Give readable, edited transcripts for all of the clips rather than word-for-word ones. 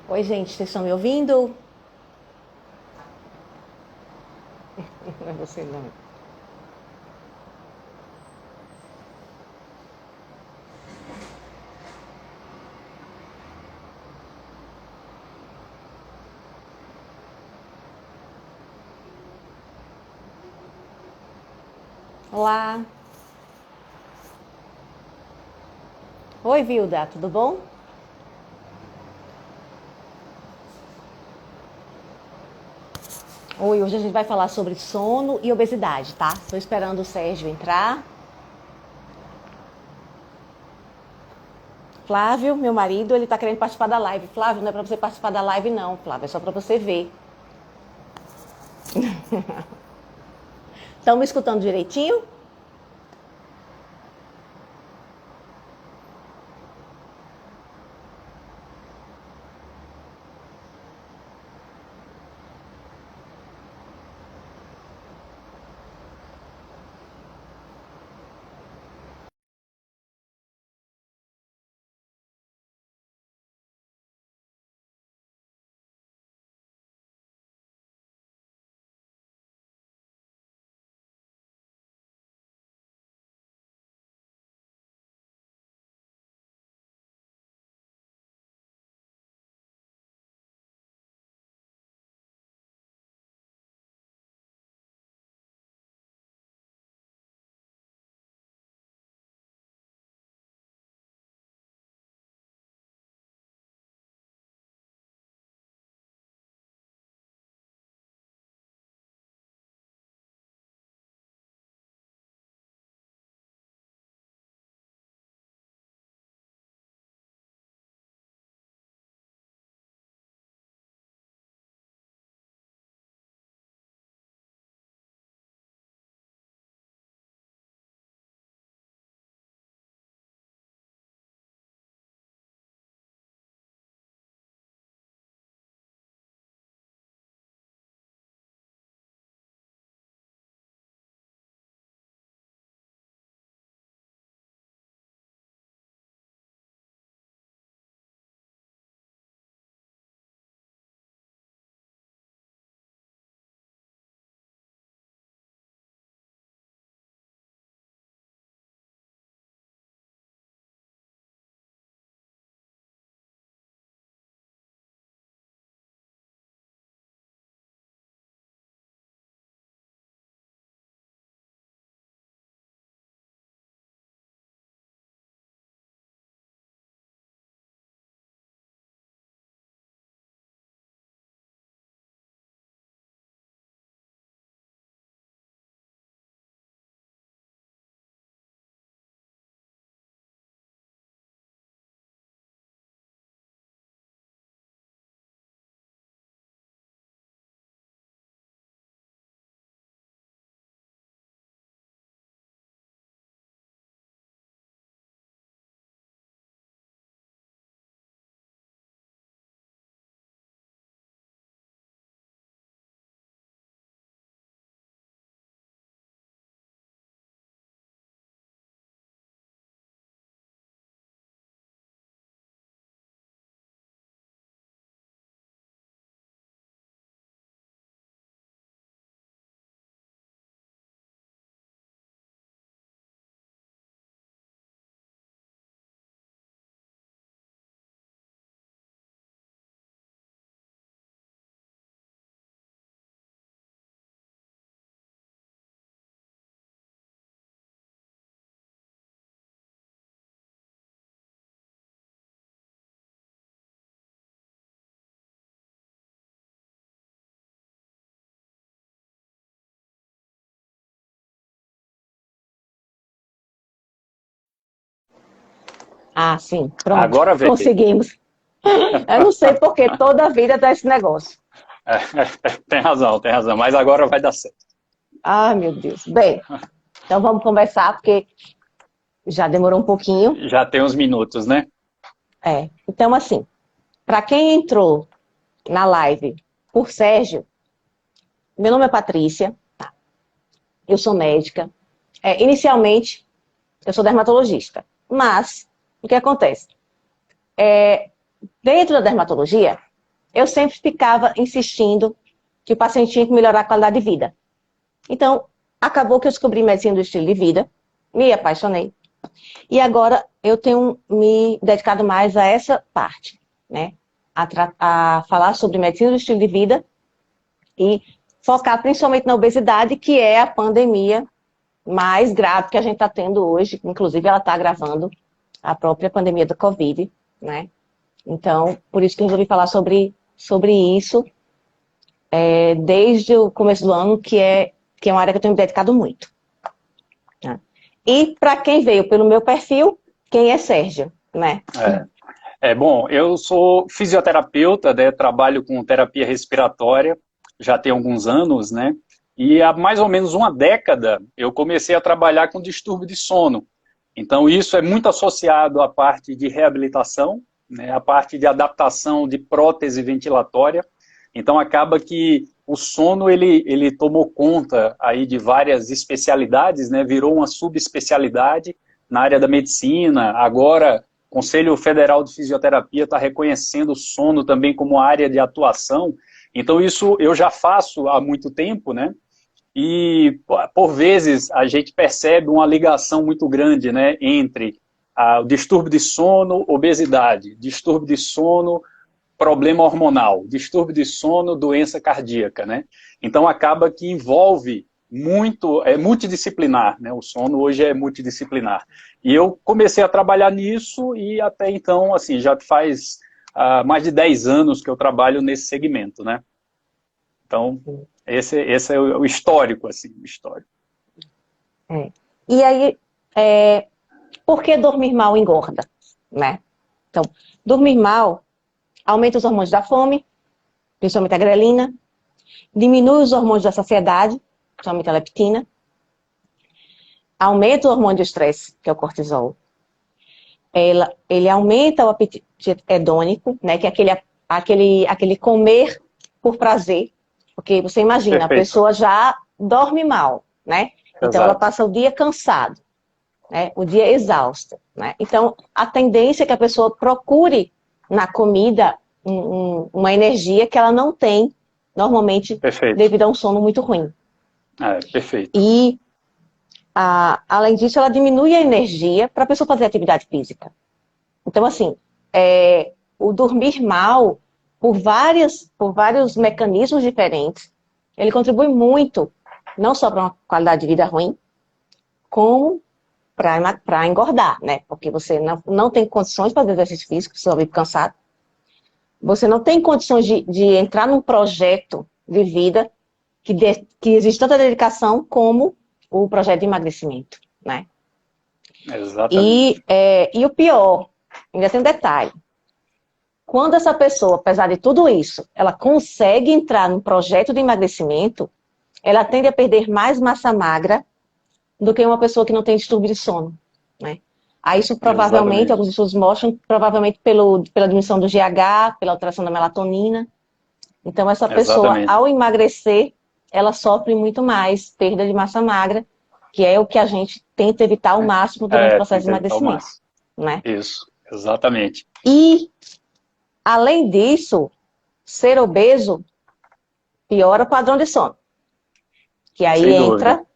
Oi, gente, vocês estão me ouvindo? Não é você, não. Olá. Oi, Vilda, tudo bom? Oi, hoje a gente vai falar sobre sono e obesidade, tá? Estou esperando o Sérgio entrar. Flávio, meu marido, ele tá querendo participar da live. Flávio, não é para você participar da live, não, Flávio, é só para você ver. Estão me escutando direitinho? Ah, sim, pronto, Agora veio. conseguimos. Eu não sei por que toda a vida dá esse negócio. Tem razão, mas agora vai dar certo. Ah, meu Deus. Bem, então vamos conversar, porque já demorou um pouquinho. Já tem uns minutos, né? Então, assim, para quem entrou na live por Sérgio, meu nome é Patrícia, eu sou médica. Inicialmente, eu sou dermatologista, mas o que acontece? Dentro da dermatologia, eu sempre ficava insistindo que o paciente tinha que melhorar a qualidade de vida. Então, acabou que eu descobri medicina do estilo de vida, me apaixonei. E agora eu tenho me dedicado mais a essa parte, né? A falar sobre medicina do estilo de vida e focar principalmente na obesidade, que é a pandemia mais grave que a gente está tendo hoje. Inclusive, ela está agravando a própria pandemia do Covid, né? Então, por isso que eu resolvi falar sobre isso desde o começo do ano, que é uma área que eu tenho me dedicado muito. Né? E para quem veio pelo meu perfil, quem é Sérgio, né? Bom, eu sou fisioterapeuta, né, trabalho com terapia respiratória, já tem alguns anos, né? E há mais ou menos uma década eu comecei a trabalhar com distúrbio de sono. Então isso é muito associado à parte de reabilitação, né, à parte de adaptação de prótese ventilatória. Então acaba que o sono ele tomou conta aí de várias especialidades, né, virou uma subespecialidade na área da medicina. Agora o Conselho Federal de Fisioterapia está reconhecendo o sono também como área de atuação. Então isso eu já faço há muito tempo, né? E por vezes a gente percebe uma ligação muito grande, né, entre o distúrbio de sono, obesidade, distúrbio de sono, problema hormonal, distúrbio de sono, doença cardíaca, né? Então acaba que envolve muito, é multidisciplinar, né? O sono hoje é multidisciplinar. E eu comecei a trabalhar nisso e até então, assim, já faz mais de 10 anos que eu trabalho nesse segmento, né? Então, esse é o histórico, assim, o histórico. E aí, por que dormir mal engorda, né? Então, dormir mal aumenta os hormônios da fome, principalmente a grelina, diminui os hormônios da saciedade, principalmente a leptina, aumenta o hormônio do estresse, que é o cortisol. Ele aumenta o apetite hedônico, né, que é aquele comer por prazer, porque você imagina, Perfeito. A pessoa já dorme mal, né? Então Exato. ela passa o dia cansado, né? O dia exausta, né? Então a tendência é que a pessoa procure na comida uma energia que ela não tem normalmente. Perfeito. Devido a um sono muito ruim. Perfeito. E além disso, ela diminui a energia para a pessoa fazer atividade física. Então, assim, o dormir mal, por vários mecanismos diferentes, ele contribui muito, não só para uma qualidade de vida ruim, como para engordar, né? Porque você não tem condições de fazer exercício físico, você vive cansado. Você não tem condições de entrar num projeto de vida que exige tanta dedicação como o projeto de emagrecimento, né? Exatamente. E o pior, ainda tem um detalhe. Quando essa pessoa, apesar de tudo isso, ela consegue entrar num projeto de emagrecimento, ela tende a perder mais massa magra do que uma pessoa que não tem distúrbio de sono, né? Aí isso provavelmente, Exatamente. alguns estudos mostram, provavelmente pela diminuição do GH, pela alteração da melatonina. Então essa pessoa, Exatamente. ao emagrecer, ela sofre muito mais perda de massa magra, que é o que a gente tenta evitar ao máximo durante o processo de emagrecimento, né? Isso, exatamente. E, além disso, ser obeso piora o padrão de sono. Que aí Sem entra dúvida.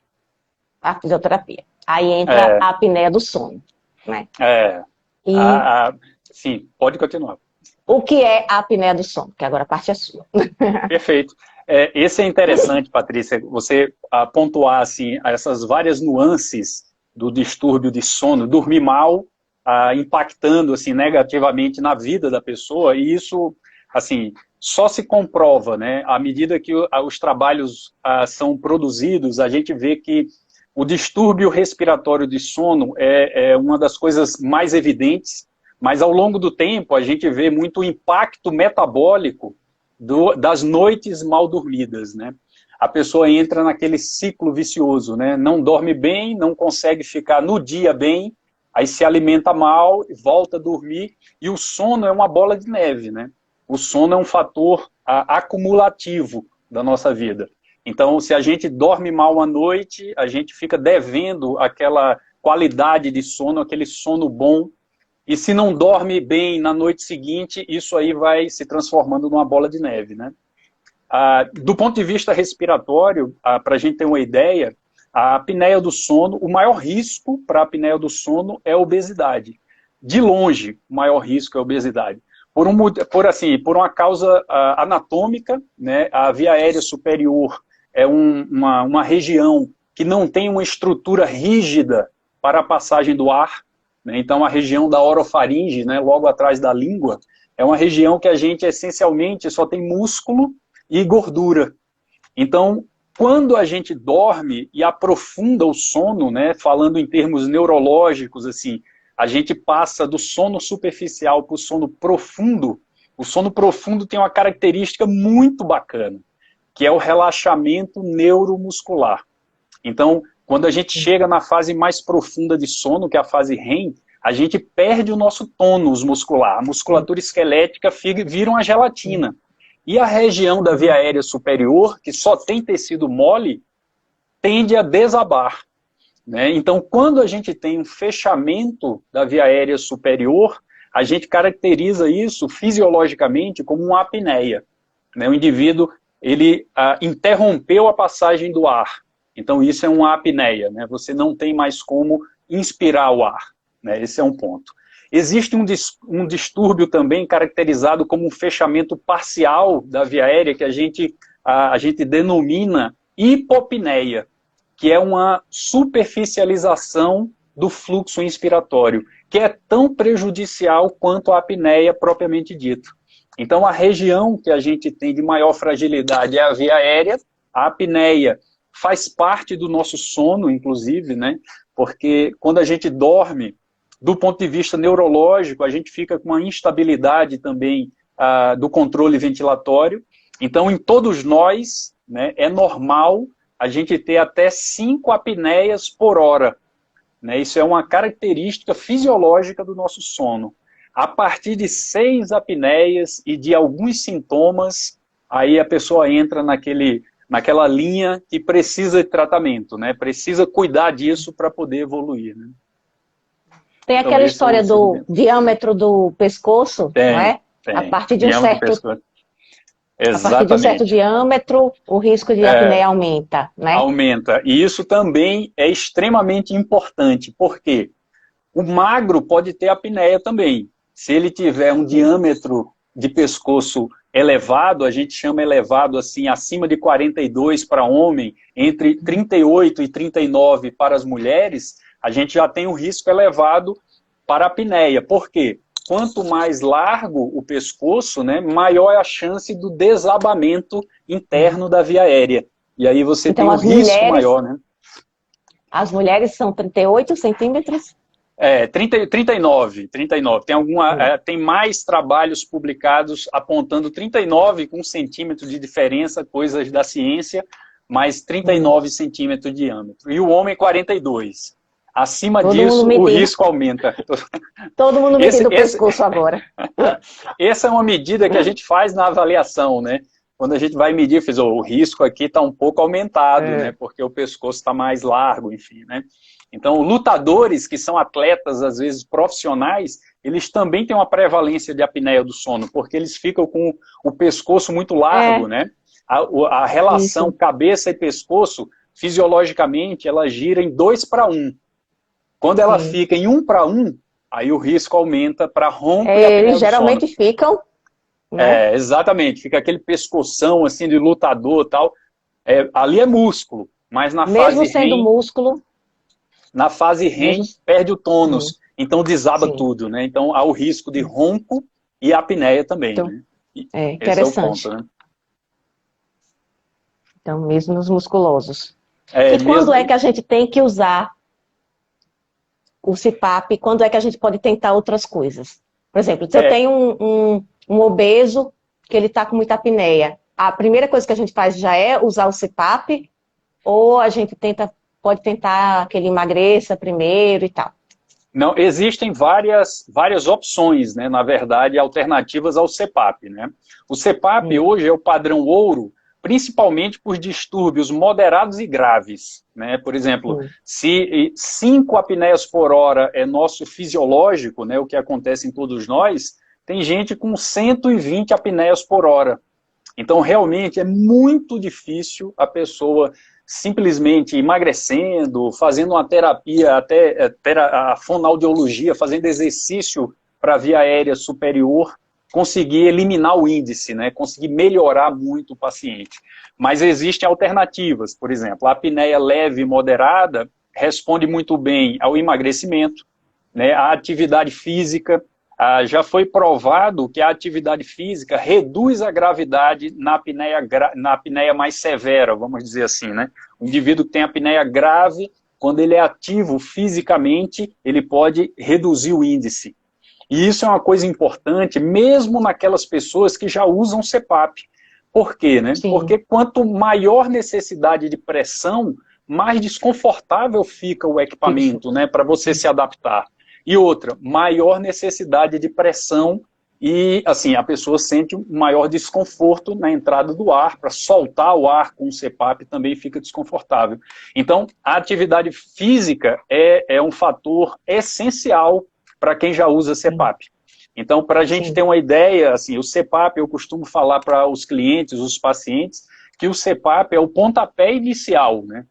a fisioterapia. Aí entra a apneia do sono, né? Sim, pode continuar. O que é a apneia do sono? Que agora a parte é sua. Perfeito. Esse é interessante, Patrícia, você pontuar assim, essas várias nuances do distúrbio de sono, dormir mal, impactando assim, negativamente na vida da pessoa, e isso assim, só se comprova, né? À medida que os trabalhos são produzidos, a gente vê que o distúrbio respiratório de sono é uma das coisas mais evidentes, mas ao longo do tempo a gente vê muito impacto metabólico das noites mal dormidas, né? A pessoa entra naquele ciclo vicioso, né? Não dorme bem, não consegue ficar no dia bem, aí se alimenta mal, volta a dormir, e o sono é uma bola de neve, né? O sono é um fator acumulativo da nossa vida. Então, se a gente dorme mal à noite, a gente fica devendo aquela qualidade de sono, aquele sono bom e se não dorme bem na noite seguinte, isso aí vai se transformando numa bola de neve, né? Do ponto de vista respiratório, para a gente ter uma ideia, a apneia do sono, o maior risco para a apneia do sono é a obesidade. De longe, o maior risco é a obesidade. Por uma causa anatômica, né, a via aérea superior é uma região que não tem uma estrutura rígida para a passagem do ar, né, então a região da orofaringe, né, logo atrás da língua, é uma região que a gente essencialmente só tem músculo e gordura. Então, quando a gente dorme e aprofunda o sono, né, falando em termos neurológicos, assim, a gente passa do sono superficial para o sono profundo. O sono profundo tem uma característica muito bacana, que é o relaxamento neuromuscular. Então, quando a gente chega na fase mais profunda de sono, que é a fase REM, a gente perde o nosso tônus muscular. A musculatura esquelética vira uma gelatina. E a região da via aérea superior, que só tem tecido mole, tende a desabar, né? Então, quando a gente tem um fechamento da via aérea superior, a gente caracteriza isso fisiologicamente como uma apneia, né? O indivíduo ele interrompeu a passagem do ar. Então, isso é uma apneia, né? Você não tem mais como inspirar o ar, né? Esse é um ponto. Existe um distúrbio também caracterizado como um fechamento parcial da via aérea, que a gente denomina hipopneia, que é uma superficialização do fluxo inspiratório, que é tão prejudicial quanto a apneia propriamente dita. Então, a região que a gente tem de maior fragilidade é a via aérea. A apneia faz parte do nosso sono, inclusive, né? Porque quando a gente dorme, do ponto de vista neurológico, a gente fica com uma instabilidade também do controle ventilatório. Então, em todos nós, né, é normal a gente ter até 5 apneias por hora, né? Isso é uma característica fisiológica do nosso sono. A partir de 6 apneias e de alguns sintomas, aí a pessoa entra naquela linha que precisa de tratamento, né? Precisa cuidar disso para poder evoluir, né? Tem Então, aquela história do diâmetro do pescoço, não é? Tem. A partir de um certo... Exatamente. A partir de um certo diâmetro, o risco de apneia aumenta, né? Aumenta. E isso também é extremamente importante, porque o magro pode ter apneia também. Se ele tiver um diâmetro de pescoço elevado, a gente chama elevado assim, acima de 42 para homem, entre 38 e 39 para as mulheres, a gente já tem um risco elevado para a apneia. Por quê? Quanto mais largo o pescoço, né, maior é a chance do desabamento interno da via aérea. E aí você então, tem um risco maior, né? As mulheres são 38 centímetros? 39. Tem mais trabalhos publicados apontando 39 com 1 centímetro de diferença, coisas da ciência, mas 39 centímetros de diâmetro. E o homem 42. Acima disso, o risco aumenta. Todo mundo medindo o pescoço agora. Essa é uma medida que a gente faz na avaliação, né? Quando a gente vai medir, o risco aqui está um pouco aumentado, né? Porque o pescoço está mais largo, enfim, né? Então, lutadores que são atletas, às vezes profissionais, eles também têm uma prevalência de apneia do sono, porque eles ficam com o pescoço muito largo, né? A relação cabeça e pescoço, fisiologicamente, ela gira em 2:1. Quando ela fica em 1:1, aí o risco aumenta para romper a apneia do sono. Eles geralmente ficam... Né? Exatamente. Fica aquele pescoção assim de lutador e tal. Ali é músculo, mas na mesmo fase sendo REM... músculo... Na fase REM, perde o tônus. Então desaba tudo, né? Então há o risco de ronco e apneia também, então, né? Interessante. Esse é o ponto, né? Então, mesmo nos musculosos. E quando é que a gente tem que usar o CPAP? Quando é que a gente pode tentar outras coisas? Por exemplo, se eu tenho um obeso que ele está com muita apneia, a primeira coisa que a gente faz já é usar o CPAP? Ou a gente pode tentar que ele emagreça primeiro e tal? Não, existem várias opções, né? Na verdade, alternativas ao CPAP, né? O CPAP hoje é o padrão ouro principalmente por distúrbios moderados e graves, né? Por exemplo, se 5 apneias por hora é nosso fisiológico, né, o que acontece em todos nós, tem gente com 120 apneias por hora. Então, realmente, é muito difícil a pessoa simplesmente emagrecendo, fazendo uma terapia, até a fonoaudiologia, fazendo exercício para a via aérea superior, conseguir eliminar o índice, né? Conseguir melhorar muito o paciente. Mas existem alternativas, por exemplo, a apneia leve e moderada responde muito bem ao emagrecimento, né? A atividade física, já foi provado que a atividade física reduz a gravidade na apneia mais severa, vamos dizer assim, né? O indivíduo que tem apneia grave, quando ele é ativo fisicamente, ele pode reduzir o índice. E isso é uma coisa importante, mesmo naquelas pessoas que já usam CPAP. Por quê, né? Sim. Porque quanto maior necessidade de pressão, mais desconfortável fica o equipamento, né, para você se adaptar. E outra, maior necessidade de pressão e, assim, a pessoa sente um maior desconforto na entrada do ar, para soltar o ar com o CPAP também fica desconfortável. Então, a atividade física é um fator essencial para quem já usa CPAP. Então, para a gente ter uma ideia, assim, o CPAP, eu costumo falar para os clientes, os pacientes, que o CPAP é o pontapé inicial, né?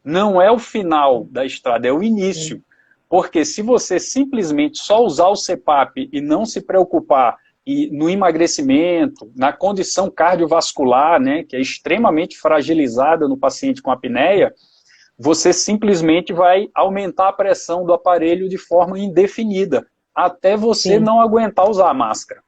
Não é o final da estrada, é o início. Porque se você simplesmente só usar o CPAP e não se preocupar no emagrecimento, na condição cardiovascular, né, que é extremamente fragilizada no paciente com apneia, você simplesmente vai aumentar a pressão do aparelho de forma indefinida, até você não aguentar usar a máscara.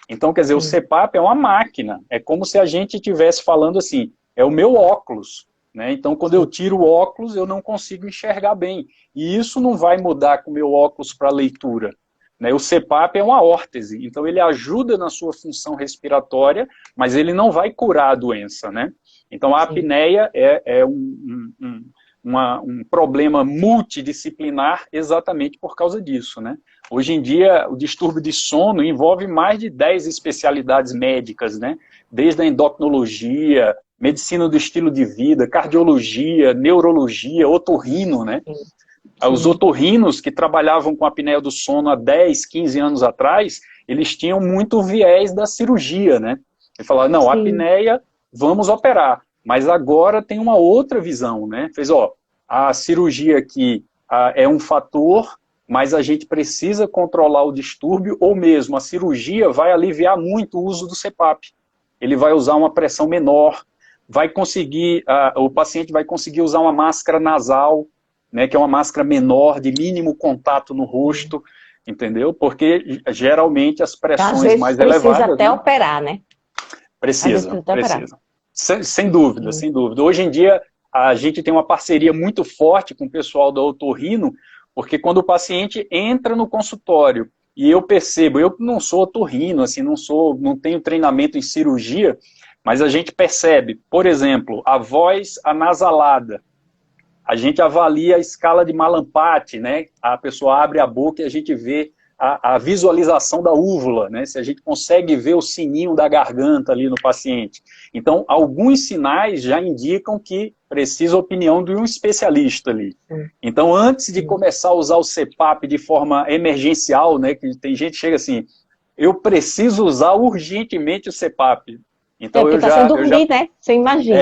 Então, quer dizer, o CPAP é uma máquina, é como se a gente estivesse falando assim, é o meu óculos, né? Então, quando eu tiro o óculos, eu não consigo enxergar bem. E isso não vai mudar com o meu óculos para leitura, né? O CPAP é uma órtese, então ele ajuda na sua função respiratória, mas ele não vai curar a doença, né? Então, a apneia é um problema multidisciplinar exatamente por causa disso, né? Hoje em dia, o distúrbio de sono envolve mais de 10 especialidades médicas, né? Desde a endocrinologia, medicina do estilo de vida, cardiologia, neurologia, otorrino, né? Os otorrinos que trabalhavam com a apneia do sono há 10, 15 anos atrás, eles tinham muito viés da cirurgia, né? Ele falava, não, apneia, vamos operar. Mas agora tem uma outra visão, né? Fez, ó, a cirurgia aqui é um fator, mas a gente precisa controlar o distúrbio, ou mesmo a cirurgia vai aliviar muito o uso do CPAP. Ele vai usar uma pressão menor, vai conseguir, o paciente vai conseguir usar uma máscara nasal, né, que é uma máscara menor, de mínimo contato no rosto, entendeu? Porque geralmente as pressões mais elevadas... precisa até operar, né? Precisa. Sem dúvida, sem dúvida. Hoje em dia, a gente tem uma parceria muito forte com o pessoal da otorrino, porque quando o paciente entra no consultório e eu percebo, eu não sou otorrino, assim, não tenho treinamento em cirurgia, mas a gente percebe, por exemplo, a voz anasalada. A gente avalia a escala de Mallampati, né? A pessoa abre a boca e a gente vê a visualização da úvula, né? Se a gente consegue ver o sininho da garganta ali no paciente. Então, alguns sinais já indicam que precisa a opinião de um especialista ali. Então, antes de começar a usar o CPAP de forma emergencial, né? Que tem gente que chega assim, eu preciso usar urgentemente o CPAP. Então, eu já... dormir, né? Você imagina.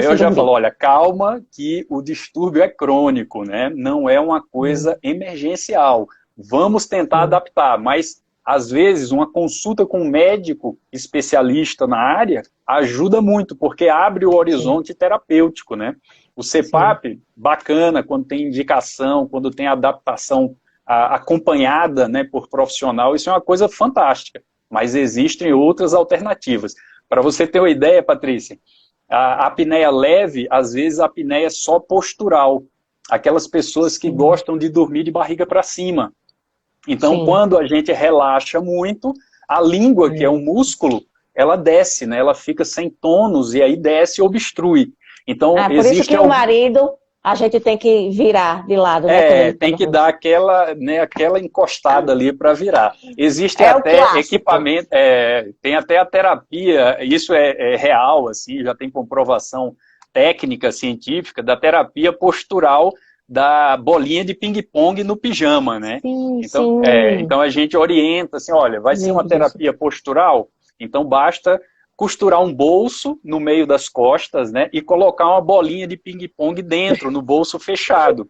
Eu já falo, olha, calma que o distúrbio é crônico, né? Não é uma coisa emergencial. Vamos tentar adaptar, mas às vezes uma consulta com um médico especialista na área ajuda muito, porque abre o horizonte terapêutico, né? O CPAP, bacana, quando tem indicação, quando tem adaptação acompanhada, né, por profissional, isso é uma coisa fantástica, mas existem outras alternativas. Para você ter uma ideia, Patrícia, a apneia leve, às vezes a apneia é só postural, aquelas pessoas que gostam de dormir de barriga para cima. Então, quando a gente relaxa muito, a língua, que é um músculo, ela desce, né? Ela fica sem tônus e aí desce e obstrui. Então, por isso que o marido A gente tem que virar de lado, né? Tem que dar aquela, né, aquela encostada ali para virar. Existe É o até clássico. equipamento, tem até a terapia, isso é real, assim, já tem comprovação técnica, científica, da terapia postural da bolinha de ping-pong no pijama, né? Sim, Então, sim. então a gente orienta assim, olha, vai ser uma Lembro disso. terapia postural, então basta costurar um bolso no meio das costas, né, e colocar uma bolinha de ping-pong dentro, no bolso fechado.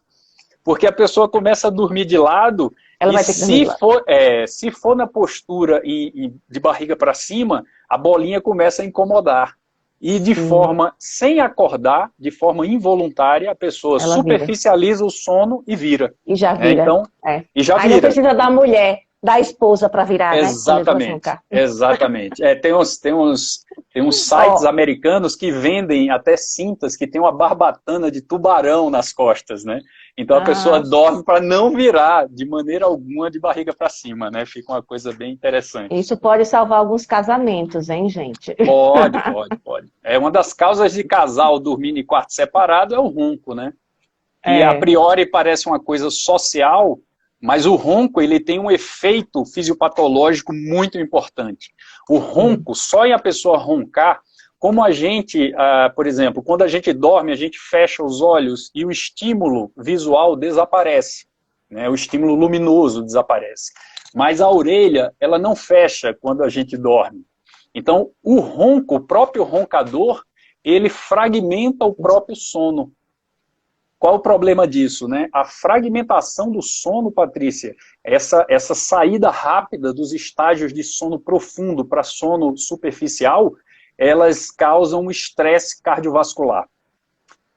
Porque a pessoa começa a dormir de lado Ela e vai ter que dormir de lado. se for na postura de barriga para cima, a bolinha começa a incomodar. E de forma, sem acordar, de forma involuntária, a pessoa Ela vira. superficializa o sono e vira. E já Né? vira. Então, É. e já Aí não vira. precisa da mulher, da esposa para virar, né? Quando ele começa a Exatamente, roncar. exatamente. Tem uns sites Ó, americanos que vendem até cintas que tem uma barbatana de tubarão nas costas, né? Então a pessoa ah, dorme para não virar de maneira alguma de barriga para cima, né? Fica uma coisa bem interessante. isso pode salvar alguns casamentos, hein, gente? Pode, pode, pode. É uma das causas de casal dormir em quarto separado é o ronco, né? Que a É. priori parece uma coisa social, mas o ronco ele tem um efeito fisiopatológico muito importante. O ronco, só em a pessoa roncar, como a gente, por exemplo, quando a gente dorme, a gente fecha os olhos e o estímulo visual desaparece, né? O estímulo luminoso desaparece. Mas a orelha, ela não fecha quando a gente dorme. Então, o ronco, o próprio roncador, ele fragmenta o próprio sono. Qual o problema disso, né? A fragmentação do sono, Patrícia, essa saída rápida dos estágios de sono profundo para sono superficial, elas causam um estresse cardiovascular.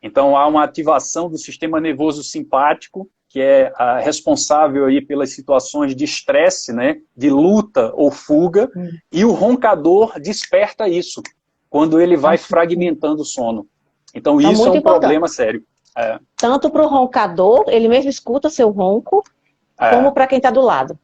Então, há uma ativação do sistema nervoso simpático, que é responsável aí pelas situações de estresse, né, de luta ou fuga, e o roncador desperta isso, quando ele vai fragmentando o sono. Então, Então, isso é muito um problema importante. sério. Tanto para o roncador, ele mesmo escuta seu ronco, como para quem está do lado.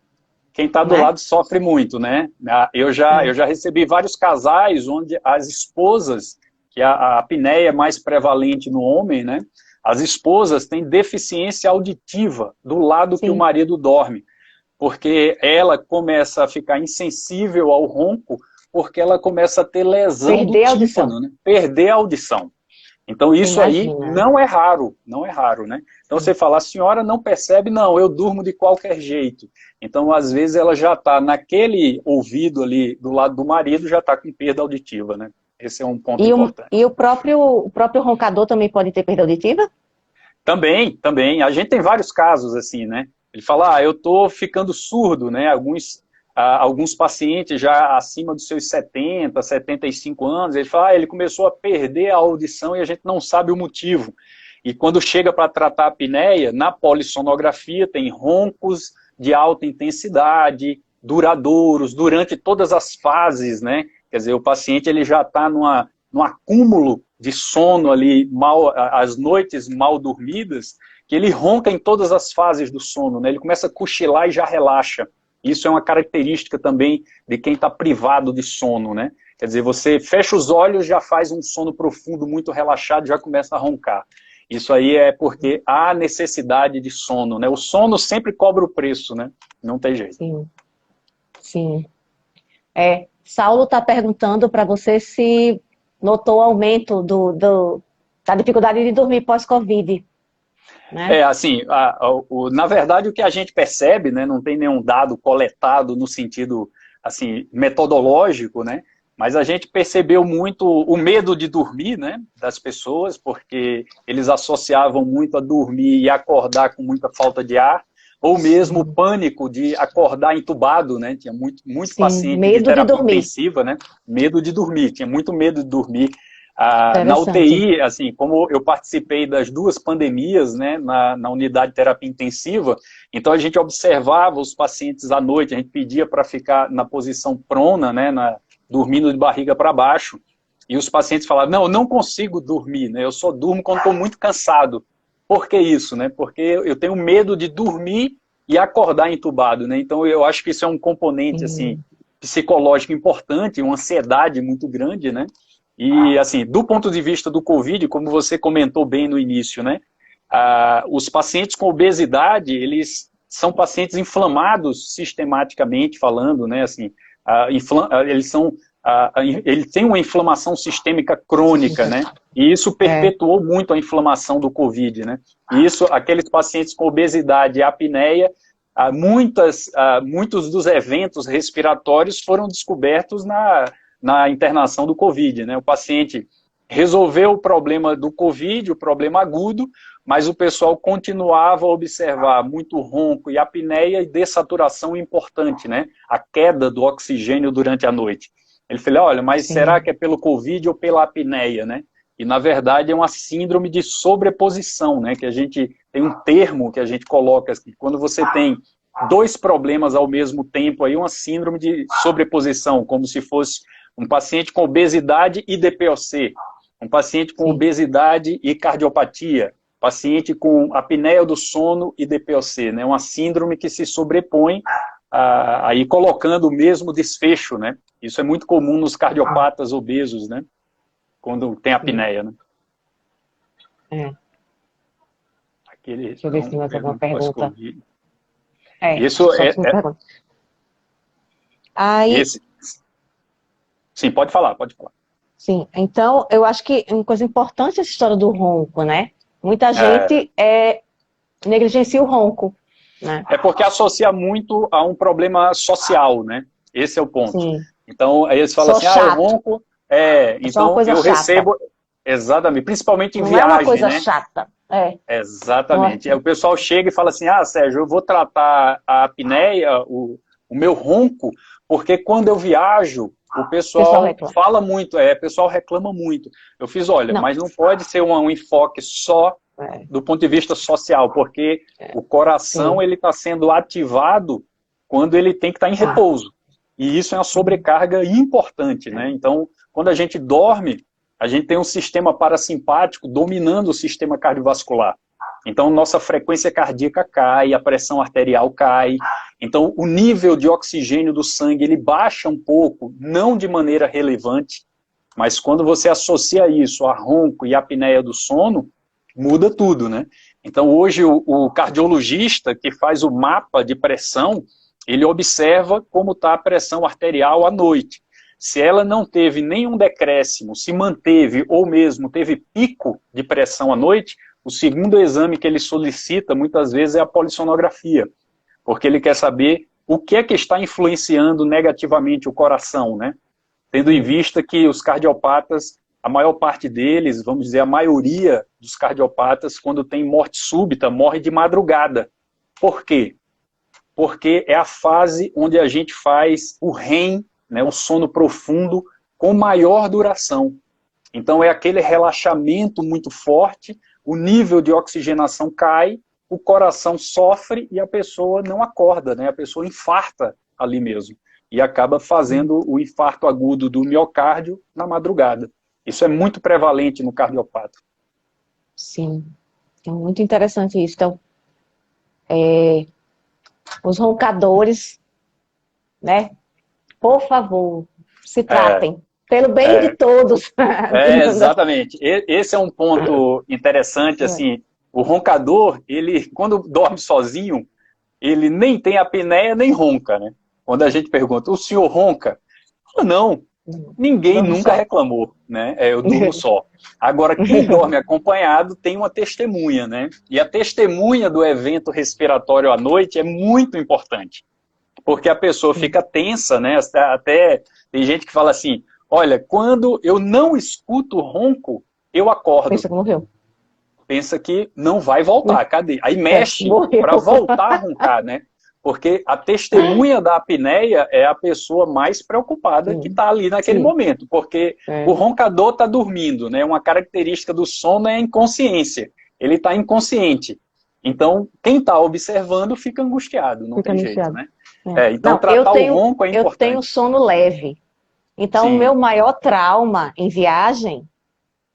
Quem está do né? lado sofre muito, né? Eu já recebi vários casais onde as esposas, que a apneia é mais prevalente no homem, né? As esposas têm deficiência auditiva do lado que o marido dorme, porque ela começa a ficar insensível ao ronco, porque ela começa a ter lesão do Perder a audição. tímpano, né? Perder a audição. Então isso aí não é raro, né? Então você fala, a senhora não percebe? Não, eu durmo de qualquer jeito. Então às vezes ela já está naquele ouvido ali do lado do marido, já está com perda auditiva, né? Esse é um ponto importante. E o próprio roncador também pode ter perda auditiva? Também. A gente tem vários casos assim, né? Ele fala, eu estou ficando surdo, né? Alguns pacientes já acima dos seus 70, 75 anos, ele fala, ele começou a perder a audição e a gente não sabe o motivo. E quando chega para tratar a apneia, na polissonografia tem roncos de alta intensidade, duradouros, durante todas as fases, né? Quer dizer, o paciente ele já está num acúmulo de sono ali, as noites mal dormidas, que ele ronca em todas as fases do sono, né? Ele começa a cochilar e já relaxa. Isso é uma característica também de quem está privado de sono, né? Quer dizer, você fecha os olhos, já faz um sono profundo, muito relaxado, já começa a roncar. Isso aí é porque há necessidade de sono, né? O sono sempre cobra o preço, né? Não tem jeito. Sim. Saulo está perguntando para você se notou o aumento da dificuldade de dormir pós-Covid. Né? Assim, na verdade o que a gente percebe, né, não tem nenhum dado coletado no sentido assim, metodológico, né, mas a gente percebeu muito o medo de dormir, né, das pessoas, porque eles associavam muito a dormir e acordar com muita falta de ar, ou mesmo o pânico de acordar entubado, né, tinha muito paciente de terapia intensiva, né, medo de dormir, tinha muito medo de dormir. Na UTI, assim, como eu participei das duas pandemias, né, na unidade de terapia intensiva, então a gente observava os pacientes à noite, a gente pedia para ficar na posição prona, né, dormindo de barriga para baixo, e os pacientes falavam, não, eu não consigo dormir, né, eu só durmo quando estou muito cansado. Por que isso? Né? Porque eu tenho medo de dormir e acordar entubado, né? Então eu acho que isso é um componente assim, psicológico importante, uma ansiedade muito grande, né? E, assim, do ponto de vista do Covid, como você comentou bem no início, né? os pacientes com obesidade, eles são pacientes inflamados sistematicamente falando, né? Assim, eles têm uma inflamação sistêmica crônica, né? E isso perpetuou muito a inflamação do COVID, né? E isso, aqueles pacientes com obesidade e apneia, muitos dos eventos respiratórios foram descobertos na internação do COVID, né? O paciente resolveu o problema do COVID, o problema agudo, mas o pessoal continuava a observar muito ronco e apneia e dessaturação importante, né? A queda do oxigênio durante a noite. Ele falou, olha, mas será que é pelo COVID ou pela apneia, né? E, na verdade, é uma síndrome de sobreposição, né? Que a gente tem um termo que a gente coloca, que quando você tem dois problemas ao mesmo tempo, aí uma síndrome de sobreposição, como se fosse um paciente com obesidade e DPOC, um paciente com obesidade e cardiopatia, paciente com apneia do sono e DPOC, né? Uma síndrome que se sobrepõe, aí colocando o mesmo desfecho, né? Isso é muito comum nos cardiopatas obesos, né? Quando tem apneia, né? Deixa eu ver se tem mais alguma pergunta. Isso é... Aí... Sim, pode falar, pode falar. Sim, então eu acho que uma coisa importante é essa história do ronco, né? Muita gente negligencia o ronco, né? É porque associa muito a um problema social, né? Esse é o ponto. Sim. Então, aí eles falam chato. o ronco... então eu recebo... Exatamente, principalmente em viagem, não é uma coisa né? chata. Exatamente. Aí o pessoal chega e fala assim, Sérgio, eu vou tratar a apneia, o meu ronco, porque quando eu viajo, o pessoal fala muito, o pessoal reclama muito. Eu fiz, olha, mas não pode ser um enfoque só do ponto de vista social, porque o coração ele está sendo ativado quando ele tem que estar em repouso. E isso é uma sobrecarga importante, né? Então, quando a gente dorme, a gente tem um sistema parasimpático dominando o sistema cardiovascular. Então, nossa frequência cardíaca cai, a pressão arterial cai. Então, o nível de oxigênio do sangue, ele baixa um pouco, não de maneira relevante, mas quando você associa isso a ronco e apneia do sono, muda tudo, né? Então, hoje, o cardiologista que faz o mapa de pressão, ele observa como está a pressão arterial à noite. Se ela não teve nenhum decréscimo, se manteve ou mesmo teve pico de pressão à noite, o segundo exame que ele solicita muitas vezes é a polissonografia, porque ele quer saber o que é que está influenciando negativamente o coração, né? Tendo em vista que os cardiopatas, a maior parte deles, vamos dizer, a maioria dos cardiopatas, quando tem morte súbita, morre de madrugada. Por quê? Porque é a fase onde a gente faz o REM, né, o sono profundo, com maior duração. Então é aquele relaxamento muito forte, o nível de oxigenação cai, o coração sofre e a pessoa não acorda, né? A pessoa infarta ali mesmo. E acaba fazendo o infarto agudo do miocárdio na madrugada. Isso é muito prevalente no cardiopata. Sim, é muito interessante isso. Então, os roncadores, né? Por favor, se tratem. Pelo bem de todos. Exatamente. Esse é um ponto interessante, assim, o roncador, ele, quando dorme sozinho, ele nem tem apneia, nem ronca, né? Quando a gente pergunta, o senhor ronca? Não, ninguém nunca reclamou, né? Eu durmo só. Agora, quem dorme acompanhado tem uma testemunha, né? E a testemunha do evento respiratório à noite é muito importante, porque a pessoa fica tensa, né? Até tem gente que fala assim, olha, quando eu não escuto ronco, eu acordo. Pensa que morreu. Pensa que não vai voltar, cadê? Aí mexe para voltar a roncar, né? Porque a testemunha da apneia é a pessoa mais preocupada que está ali naquele momento, porque o roncador está dormindo, né? Uma característica do sono é a inconsciência. Ele está inconsciente. Então, quem está observando fica angustiado, não tem jeito, né? Então, tratar o ronco é importante. Eu tenho sono leve. Então, o meu maior trauma em viagem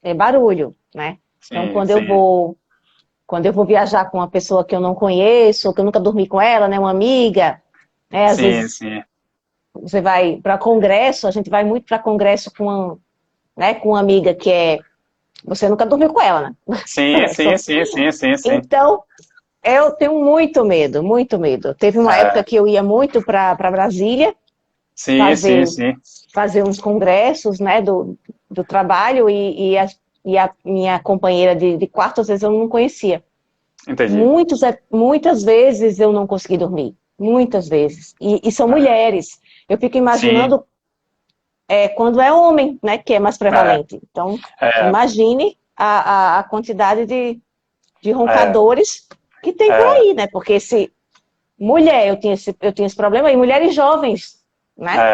é barulho, né? Então, quando eu vou viajar com uma pessoa que eu não conheço, ou que eu nunca dormi com ela, né? Uma amiga, né? Às vezes você vai para congresso, a gente vai muito para congresso com uma amiga que é você nunca dormiu com ela, né? Sim, sim, sim, sim, sim, sim. Então, eu tenho muito medo, muito medo. Teve uma época que eu ia muito para Brasília Sim, sim, fazer, sim. fazer uns congressos, né, do trabalho e a minha companheira de quarto, às vezes eu não conhecia. Entendi. Muitas vezes eu não consegui dormir. Muitas vezes. E são mulheres. Eu fico Sim, imaginando quando é homem, né, que é mais é, prevalente. Então, é, imagine a quantidade de é, roncadores que tem por é, aí, né? Porque se mulher, eu tinha esse problema, e mulheres jovens, né?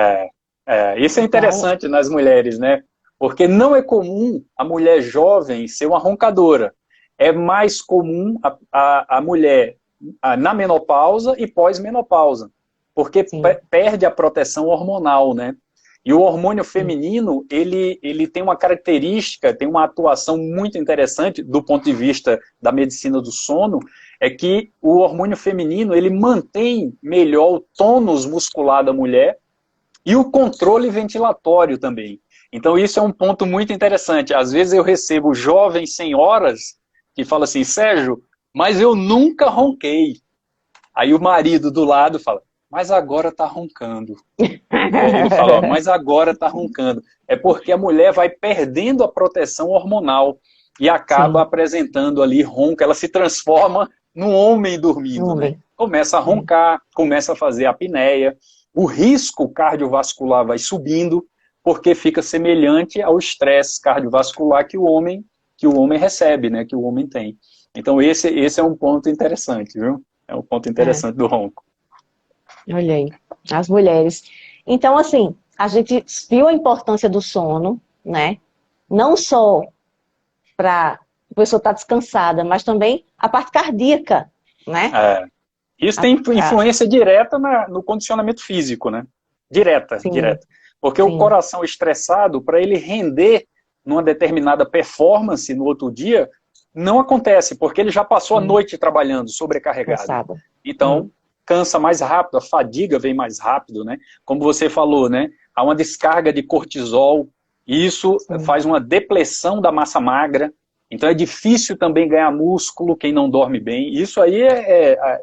Isso é Então, interessante nas mulheres, né? Porque não é comum a mulher jovem ser uma roncadora. É mais comum a mulher na menopausa e pós-menopausa, porque sim, perde a proteção hormonal, né? E o hormônio sim, feminino, ele tem uma característica, tem uma atuação muito interessante do ponto de vista da medicina do sono, é que o hormônio feminino, ele mantém melhor o tônus muscular da mulher e o controle ventilatório também. Então isso é um ponto muito interessante. Às vezes eu recebo jovens senhoras que falam assim, Sérgio, mas eu nunca ronquei. Aí o marido do lado fala, mas agora está roncando. Né? Ele fala, ó, mas agora está roncando. É porque a mulher vai perdendo a proteção hormonal e acaba sim, apresentando ali ronco, ela se transforma num homem dormindo, né? homem. Começa a roncar, começa a fazer apneia, o risco cardiovascular vai subindo, porque fica semelhante ao estresse cardiovascular que o homem recebe, né? Que o homem tem. Então esse é um ponto interessante, viu? É um ponto É, interessante do ronco. olha aí, as mulheres. Então, assim, a gente viu a importância do sono, né? Não só para a pessoa estar descansada, mas também a parte cardíaca, né? É. Isso A- tem a- influência direta no condicionamento físico, né? Direta, sim, direta. Porque o sim. coração estressado, para ele render numa determinada performance no outro dia, não acontece, porque ele já passou a noite trabalhando, sobrecarregado. Cansada. Então, cansa mais rápido, a fadiga vem mais rápido, né? Como você falou, né? Há uma descarga de cortisol, e isso Sim. faz uma depressão da massa magra, então é difícil também ganhar músculo quem não dorme bem. Isso aí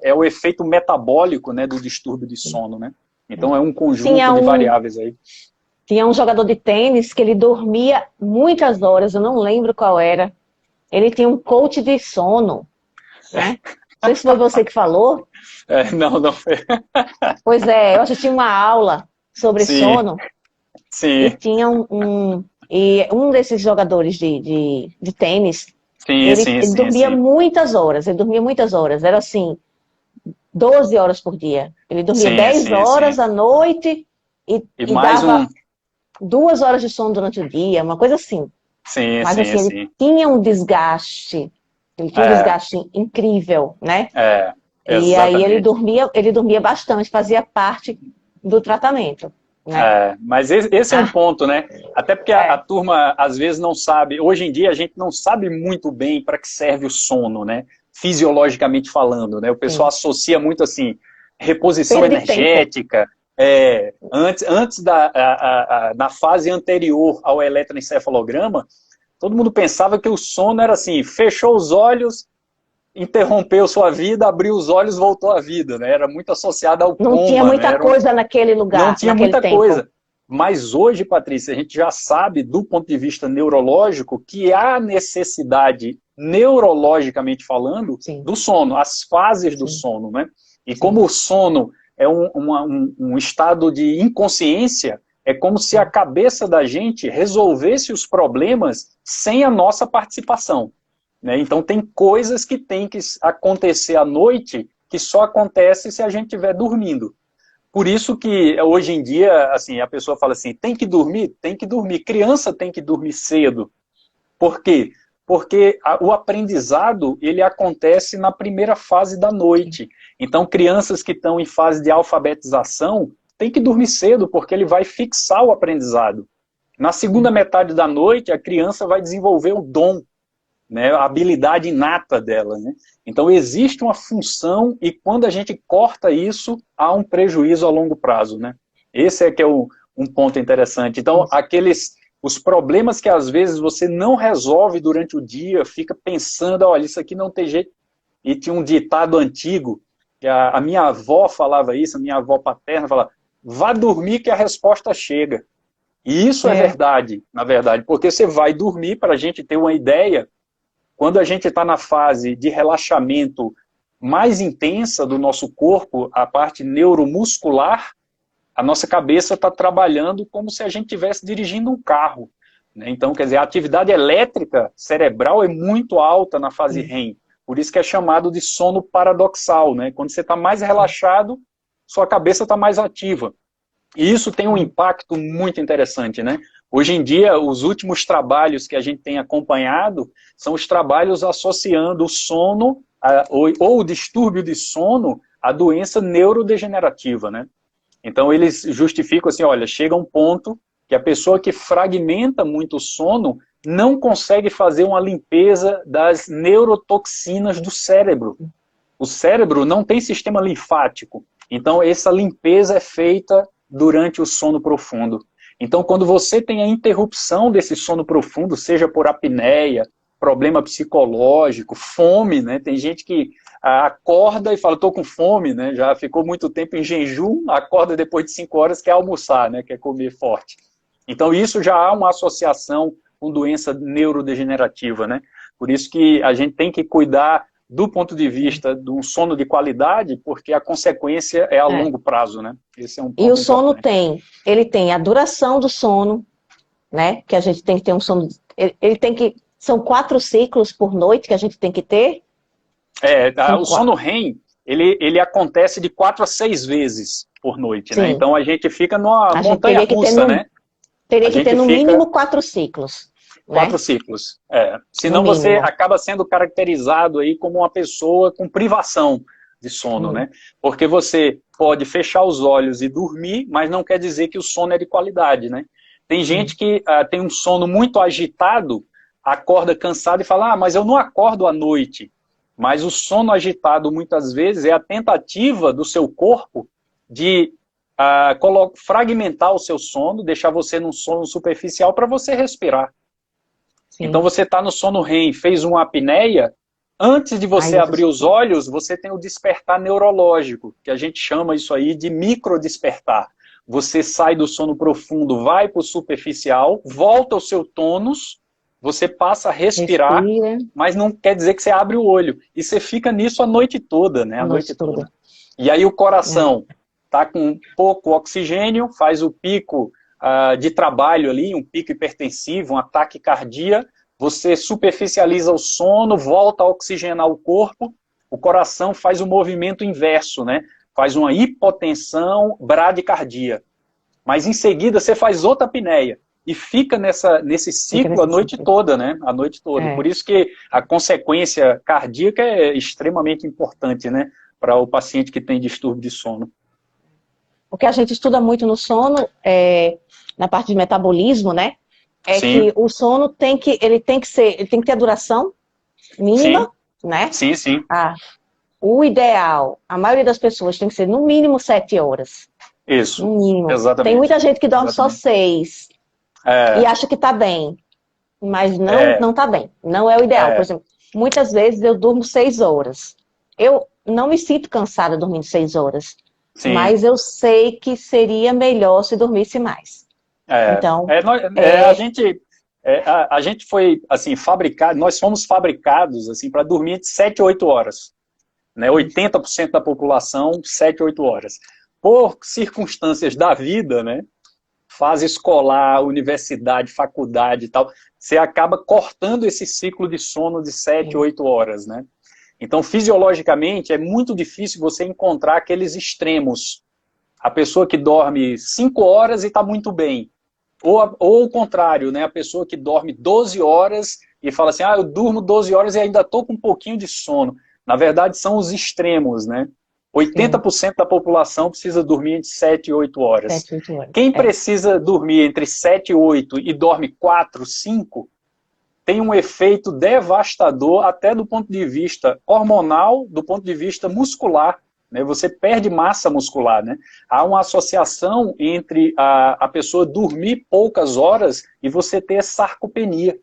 é o efeito metabólico, né, do distúrbio de sono, né? Então é um conjunto Tinha de um, variáveis aí. tinha um jogador de tênis que ele dormia muitas horas, eu não lembro qual era. Ele tinha um coach de sono, né? Não sei se foi você que falou. Não, não. Pois é, eu assisti uma aula sobre Sim, sono e sim, tinha um desses jogadores de tênis, sim, ele, sim, ele sim, dormia sim. muitas horas, ele dormia muitas horas, era assim, 12 horas por dia. Ele dormia Sim, 10 sim, sim. horas à noite E e mais um. dava 2 horas de sono durante o dia, uma coisa assim. Sim, Mas sim, assim, sim. ele tinha um É, desgaste incrível, né? é, E aí exatamente. ele dormia bastante, fazia parte do tratamento, né? Mas esse é um Ah, ponto, né? Até porque a é, turma às vezes não sabe. Hoje em dia a gente não sabe muito bem para que serve o sono, né? Fisiologicamente falando, né? O pessoal sim. associa muito assim, reposição Perda de tempo. energética. Antes na fase anterior ao eletroencefalograma, todo mundo pensava que o sono era assim, fechou os olhos, interrompeu sua vida, abriu os olhos, voltou à vida, né? Era muito associado ao Não tinha coma, né? muita coisa naquele Não lugar, tinha naquele muita tempo. coisa. Mas hoje, Patrícia, a gente já sabe, do ponto de vista neurológico, que há necessidade, neurologicamente falando, Sim, do sono, as fases do sim, sono, né? E como sim, o sono é um estado de inconsciência, é como se a sim. cabeça da gente resolvesse os problemas sem a nossa participação. Né? Então, tem coisas que tem que acontecer à noite que só acontece se a gente estiver dormindo. Por isso que hoje em dia, assim, a pessoa fala assim, tem que dormir? Tem que dormir. Criança tem que dormir cedo. Por quê? Porque o aprendizado, ele acontece na primeira fase da noite. Então, crianças que estão em fase de alfabetização, tem que dormir cedo, porque ele vai fixar o aprendizado. Na segunda metade da noite, a criança vai desenvolver o dom, né, a habilidade inata dela. Né? Então, existe uma função e quando a gente corta isso, há um prejuízo a longo prazo. Né? Esse é que é um ponto interessante. Então, aqueles os problemas que às vezes você não resolve durante o dia, fica pensando, olha, isso aqui não tem jeito. E tinha um ditado antigo, que a minha avó falava isso, a minha avó paterna falava, vá dormir que a resposta chega. E isso é verdade, na verdade, porque você vai dormir, para a gente ter uma ideia, quando a gente está na fase de relaxamento mais intensa do nosso corpo, a parte neuromuscular, a nossa cabeça está trabalhando como se a gente estivesse dirigindo um carro, né? Então, quer dizer, a atividade elétrica cerebral é muito alta na fase REM. Por isso que é chamado de sono paradoxal, né? Quando você está mais relaxado, sua cabeça está mais ativa. E isso tem um impacto muito interessante, né? Hoje em dia, os últimos trabalhos que a gente tem acompanhado são os trabalhos associando o sono, ou o distúrbio de sono, à doença neurodegenerativa, né? Então, eles justificam assim, olha, chega um ponto que a pessoa que fragmenta muito o sono não consegue fazer uma limpeza das neurotoxinas do cérebro. O cérebro não tem sistema linfático, então essa limpeza é feita durante o sono profundo. Então, quando você tem a interrupção desse sono profundo, seja por apneia, problema psicológico, fome, né? Tem gente que acorda e fala, estou com fome, né? Já ficou muito tempo em jejum, acorda depois de 5 horas, quer almoçar, né? Quer comer forte. Então, isso já há uma associação com doença neurodegenerativa, né? Por isso que a gente tem que cuidar do ponto de vista de um sono de qualidade, porque a consequência é a longo prazo, né? Esse é um ponto e o sono importante. ele tem a duração do sono, né? Que a gente tem que ter um sono, ele tem que, são 4 ciclos por noite que a gente tem que ter? O sono REM, ele acontece de 4 a 6 vezes por noite, né? Então a gente fica numa montanha-russa, né? Teria que ter no mínimo 4 ciclos. 4 ciclos. Senão você acaba sendo caracterizado aí como uma pessoa com privação de sono, né? Porque você pode fechar os olhos e dormir, mas não quer dizer que o sono é de qualidade, né? Tem gente que tem um sono muito agitado, acorda cansado e fala, mas eu não acordo à noite. Mas o sono agitado, muitas vezes, é a tentativa do seu corpo de fragmentar o seu sono, deixar você num sono superficial para você respirar. Sim. Então você está no sono REM, fez uma apneia, antes de você abrir os olhos, você tem o despertar neurológico, que a gente chama isso aí de microdespertar. Você sai do sono profundo, vai para o superficial, volta ao seu tônus, você passa a respirar, mas não quer dizer que você abre o olho. E você fica nisso a noite toda, né? A noite toda. E aí o coração está com pouco oxigênio, faz o pico de trabalho ali, um pico hipertensivo, um ataque cardíaco, você superficializa o sono, volta a oxigenar o corpo, o coração faz o movimento inverso, né? Faz uma hipotensão, bradicardia. Mas em seguida você faz outra apneia e fica nesse ciclo a noite toda, né? A noite toda. Por isso que a consequência cardíaca é extremamente importante, né? Para o paciente que tem distúrbio de sono. O que a gente estuda muito no sono, na parte de metabolismo, né? Sim. Que o sono tem que ter a duração mínima, né? Sim, sim. O ideal, a maioria das pessoas tem que ser no mínimo 7 horas. Isso, no mínimo. Exatamente. Tem muita gente que dorme só 6 e acha que tá bem, mas não tá bem. Não é o ideal. Por exemplo, muitas vezes eu durmo 6 horas. Eu não me sinto cansada dormindo 6 horas. Sim. Mas eu sei que seria melhor se dormisse mais. Então, a gente foi assim, fabricado, nós fomos fabricados assim, para dormir de 7 a 8 horas. Né? 80% da população, 7 a 8 horas. Por circunstâncias da vida, né? Fase escolar, universidade, faculdade e tal, você acaba cortando esse ciclo de sono de 7 a 8 horas, né? Então, fisiologicamente, é muito difícil você encontrar aqueles extremos. A pessoa que dorme 5 horas e está muito bem. Ou o contrário, né? A pessoa que dorme 12 horas e fala assim, eu durmo 12 horas e ainda estou com um pouquinho de sono. Na verdade, são os extremos, né? 80% da população precisa dormir entre 7 e 8 horas. 7, 8 horas. Quem precisa dormir entre 7 e 8 e dorme 4, 5... tem um efeito devastador até do ponto de vista hormonal, do ponto de vista muscular, né? Você perde massa muscular, né? Há uma associação entre a pessoa dormir poucas horas e você ter sarcopenia.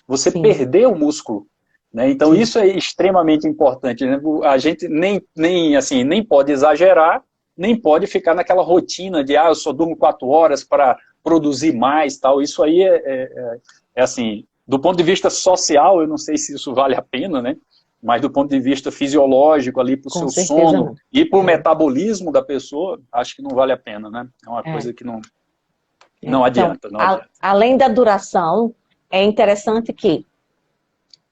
Você Sim. perder o músculo, né? Então Sim. isso é extremamente importante, né? A gente nem pode exagerar, nem pode ficar naquela rotina de eu só durmo 4 horas para produzir mais, tal. Isso aí é assim, do ponto de vista social, eu não sei se isso vale a pena, né? Mas do ponto de vista fisiológico ali para o Com seu certeza sono não. e para o metabolismo da pessoa, acho que não vale a pena, né? É uma coisa que não Então, adianta, não adianta. além da duração, é interessante que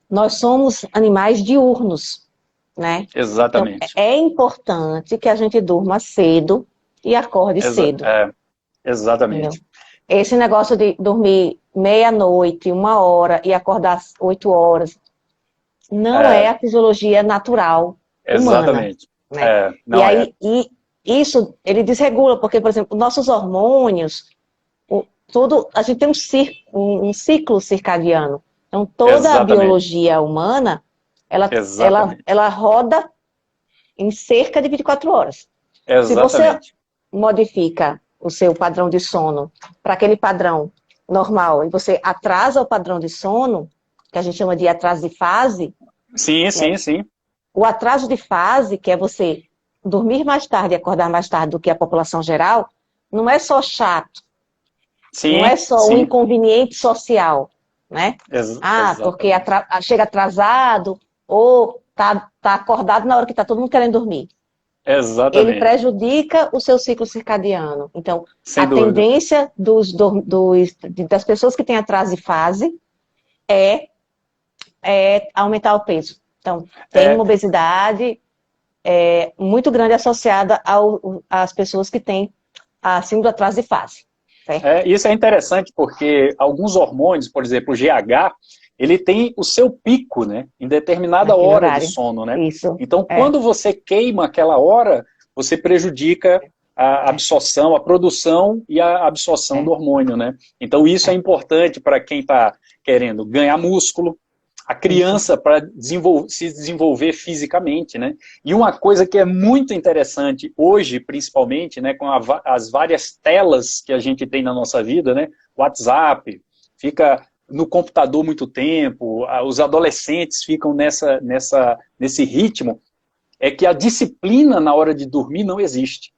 nós somos animais diurnos, né? Então, Exatamente. é importante que a gente durma cedo e acorde cedo, entendeu? Exatamente. Esse negócio de dormir meia-noite, 1 hora e acordar às 8 horas, não é É, a fisiologia natural humana, exatamente. né? E Não é. aí, isso, ele desregula, porque, por exemplo, nossos hormônios, a gente tem um ciclo circadiano. Então, toda a Exatamente. biologia humana, Exatamente. ela roda em cerca de 24 horas. Se você Exatamente. modifica o seu padrão de sono para aquele padrão normal e você atrasa o padrão de sono, que a gente chama de atraso de fase, Sim, né? sim, sim. O atraso de fase, que é você dormir mais tarde e acordar mais tarde do que a população geral, não é só chato, não é Sim, só um sim. inconveniente social, né? Porque Exatamente. chega atrasado ou tá acordado na hora que está todo mundo querendo dormir. Ele Exatamente. prejudica o seu ciclo circadiano. Então, a Sem dúvida. tendência das pessoas que têm atraso de fase é aumentar o peso. Então, tem É, uma obesidade muito grande associada às pessoas que têm a síndrome do atraso de fase, certo? isso é interessante porque alguns hormônios, por exemplo, o GH, ele tem o seu pico, né, em determinada Naquele hora de horário. sono, né? Isso. Então, quando você queima aquela hora, você prejudica a absorção, a produção e a absorção do hormônio, né? Então, isso é importante para quem está querendo ganhar músculo, a criança para se desenvolver fisicamente, né? E uma coisa que é muito interessante hoje, principalmente, né, com as várias telas que a gente tem na nossa vida, né? WhatsApp, fica no computador muito tempo, os adolescentes ficam nesse ritmo, é que a disciplina na hora de dormir não existe.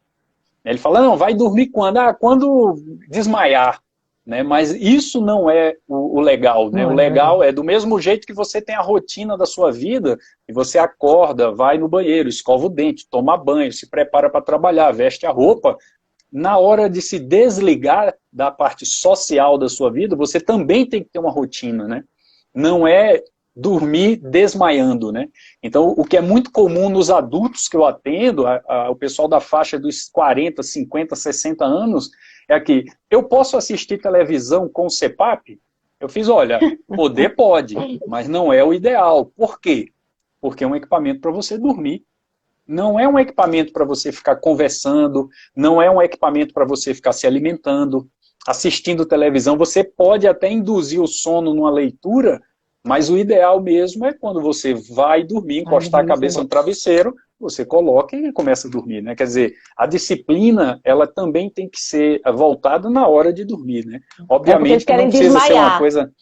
Ele fala, não, vai dormir quando? Quando desmaiar. Né? Mas isso não é o legal, né? Não O é legal. legal é do mesmo jeito que você tem a rotina da sua vida, e você acorda, vai no banheiro, escova o dente, toma banho, se prepara para trabalhar, veste a roupa. Na hora de se desligar da parte social da sua vida, você também tem que ter uma rotina, né? Não é dormir desmaiando, né? Então, o que é muito comum nos adultos que eu atendo, o pessoal da faixa dos 40, 50, 60 anos, é que eu posso assistir televisão com o CPAP? Eu fiz, olha, poder pode, mas não é o ideal. Por quê? Porque é um equipamento para você dormir. Não é um equipamento para você ficar conversando, não é um equipamento para você ficar se alimentando, assistindo televisão. Você pode até induzir o sono numa leitura, mas o ideal mesmo é quando você vai dormir, encostar a cabeça no travesseiro, você coloca e começa a dormir, né? Quer dizer, a disciplina, ela também tem que ser voltada na hora de dormir, né? Porque eles Obviamente que não querem precisa ser uma desmaiar. coisa...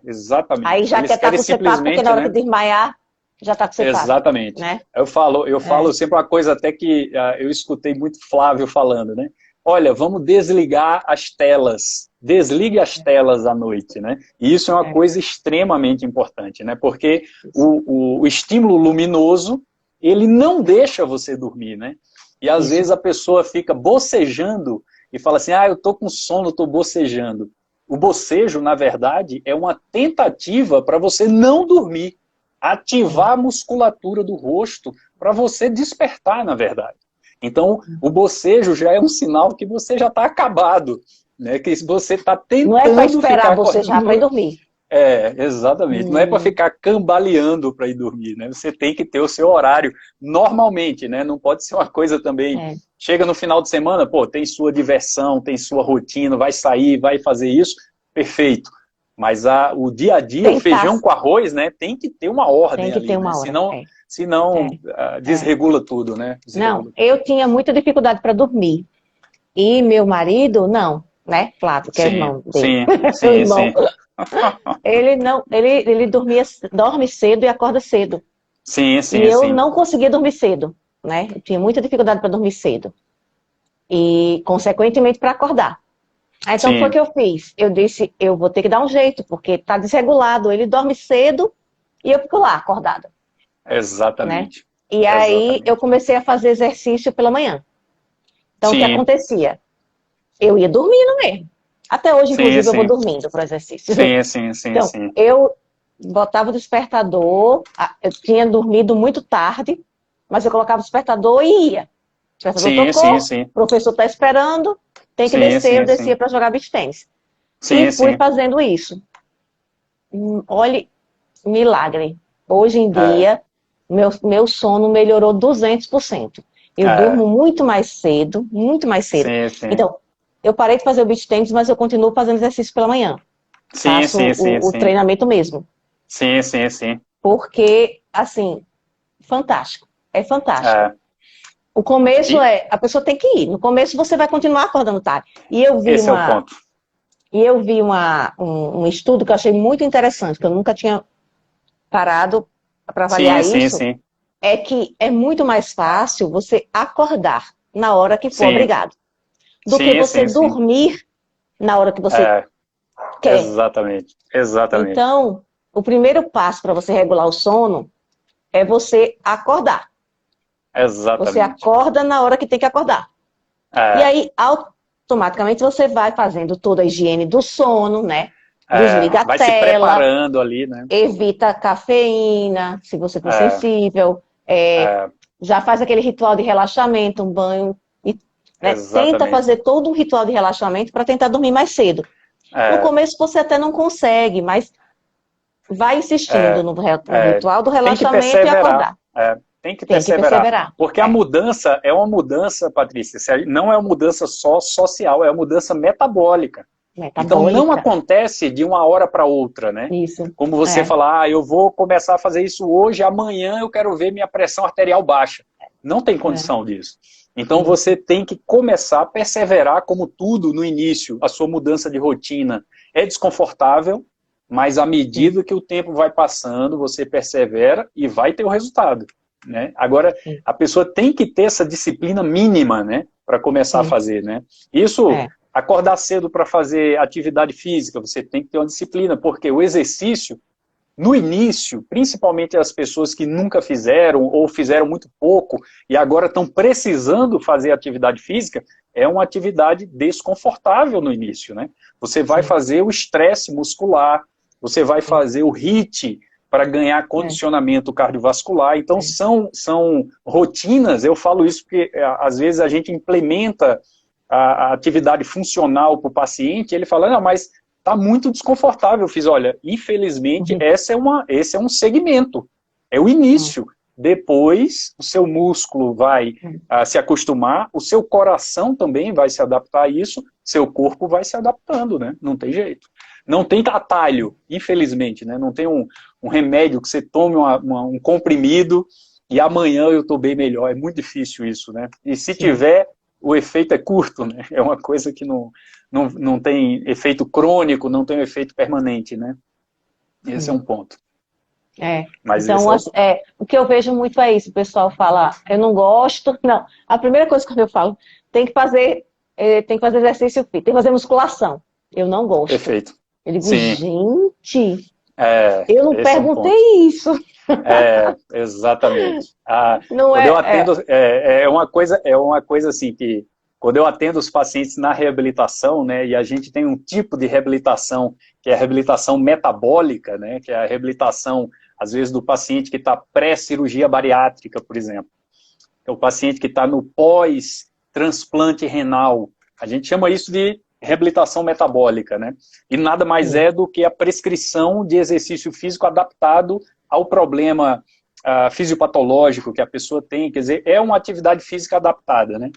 exatamente. Aí já Eles quer estar querem com o CPAP, porque simplesmente, na hora que né? desmaiar, já está com o CPAP, Exatamente. né? Eu falo sempre uma coisa até que eu escutei muito Flávio falando, né? Olha, vamos desligar as telas. Desligue as telas à noite, né? E isso é uma coisa extremamente importante, né? Porque o estímulo luminoso, ele não deixa você dormir, né? E às vezes a pessoa fica bocejando e fala assim, eu tô com sono, tô bocejando. O bocejo, na verdade, é uma tentativa para você não dormir. Ativar a musculatura do rosto para você despertar, na verdade. Então, o bocejo já é um sinal que você já está acabado, né? Que você está tentando Não é para esperar ficar bocejar para ir dormir. Exatamente. Não é para ficar cambaleando para ir dormir, né? Você tem que ter o seu horário normalmente, né? Não pode ser uma coisa também... Chega no final de semana, tem sua diversão, tem sua rotina, vai sair, vai fazer isso, perfeito. Mas o dia a dia, o feijão com arroz, né, tem que ter uma ordem ali, né? senão desregula tudo, né? Desregula. Não, eu tinha muita dificuldade para dormir. E meu marido, não, né? Flávio, que é irmão dele. Meu irmão. Ele não, ele dorme cedo e acorda cedo. Sim, sim, e eu sim. não conseguia dormir cedo, né? Eu tinha muita dificuldade para dormir cedo. E, consequentemente, para acordar. Aí, então, foi o que eu fiz. Eu disse, eu vou ter que dar um jeito, porque está desregulado. Ele dorme cedo e eu fico lá, acordada. Exatamente. Né? E aí, eu comecei a fazer exercício pela manhã. Então, o que acontecia? Eu ia dormindo mesmo. Até hoje, inclusive, eu vou dormindo para o exercício. Sim. Então, eu botava o despertador, eu tinha dormido muito tarde, mas eu colocava o despertador e ia. O despertador tocou, o professor está esperando, tem que descer, eu descia para jogar beach tennis. E fui fazendo isso. Olha, milagre. Hoje em dia, meu sono melhorou 200%. Eu durmo muito mais cedo, muito mais cedo. Então, eu parei de fazer o beach tennis, mas eu continuo fazendo exercício pela manhã. Faço o treinamento mesmo. Sim. Porque, assim, fantástico. É fantástico. O começo a pessoa tem que ir. No começo você vai continuar acordando tarde. E eu vi Esse é o ponto. E eu vi um estudo que eu achei muito interessante, que eu nunca tinha parado para avaliar isso. É que é muito mais fácil você acordar na hora que for obrigado, do que você dormir na hora que você quer. Exatamente. Então, o primeiro passo para você regular o sono é você acordar. Exatamente. Você acorda na hora que tem que acordar. E aí, automaticamente, você vai fazendo toda a higiene do sono, né? Desliga a vai tela. Se preparando ali, né? Evita cafeína, se você for sensível. Já faz aquele ritual de relaxamento, um banho. Né? Tenta fazer todo um ritual de relaxamento para tentar dormir mais cedo. No começo você até não consegue, mas vai insistindo no ritual do relaxamento e acordar. Tem que perseverar. Porque a mudança é uma mudança, Patrícia, não é uma mudança só social, é uma mudança metabólica. Então não acontece de uma hora para outra, né? Isso. Como você falar, eu vou começar a fazer isso hoje, amanhã eu quero ver minha pressão arterial baixa. Não tem condição disso. Então você tem que começar a perseverar, como tudo no início, a sua mudança de rotina é desconfortável, mas à medida que o tempo vai passando, você persevera e vai ter o resultado. Né? Agora, a pessoa tem que ter essa disciplina mínima, né, para começar a fazer, né? Isso, acordar cedo para fazer atividade física, você tem que ter uma disciplina, porque o exercício, no início, principalmente as pessoas que nunca fizeram ou fizeram muito pouco e agora estão precisando fazer atividade física, é uma atividade desconfortável no início, né? Você vai fazer o estresse muscular, você vai fazer o HIIT, para ganhar condicionamento cardiovascular. Então, são rotinas, eu falo isso porque às vezes a gente implementa a atividade funcional para o paciente, e ele fala, não, mas está muito desconfortável. Eu fiz, olha, infelizmente, esse é um segmento, é o início. Depois, o seu músculo vai se acostumar, o seu coração também vai se adaptar a isso, seu corpo vai se adaptando, né? Não tem jeito. Não tem atalho, infelizmente, né? Não tem um remédio que você tome um comprimido e amanhã eu estou bem melhor. É muito difícil isso, né? E se tiver, o efeito é curto, né? É uma coisa que não tem efeito crônico, não tem efeito permanente, né? Esse é um ponto. Mas então, o que eu vejo muito é isso. O pessoal fala, eu não gosto. Não, a primeira coisa que eu falo, tem que fazer exercício físico, tem que fazer musculação. Eu não gosto. Perfeito. Eu digo, gente, eu não perguntei isso. Exatamente. Não quando eu atendo, é uma coisa assim, que quando eu atendo os pacientes na reabilitação, né, e a gente tem um tipo de reabilitação, que é a reabilitação metabólica, né, que é a reabilitação, às vezes, do paciente que está pré-cirurgia bariátrica, por exemplo. É o paciente que está no pós-transplante renal. A gente chama isso de reabilitação metabólica, né? E nada mais é do que a prescrição de exercício físico adaptado ao problema fisiopatológico que a pessoa tem, quer dizer, é uma atividade física adaptada, né?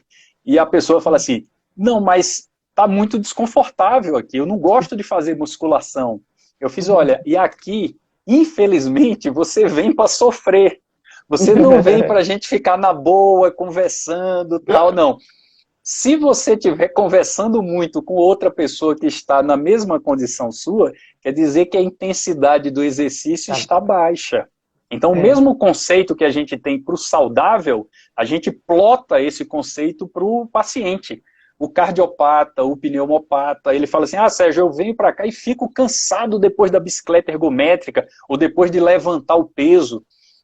E a pessoa fala assim, não, mas tá muito desconfortável aqui, eu não gosto de fazer musculação. Eu fiz, olha, e aqui, infelizmente, você vem para sofrer, Você não vem para a gente ficar na boa, conversando, tal, não. Se você estiver conversando muito com outra pessoa que está na mesma condição sua, quer dizer que a intensidade do exercício está baixa. Então, o mesmo conceito que a gente tem para o saudável, a gente plota esse conceito para o paciente. O cardiopata, o pneumopata, ele fala assim, Sérgio, eu venho para cá e fico cansado depois da bicicleta ergométrica, ou depois de levantar o peso.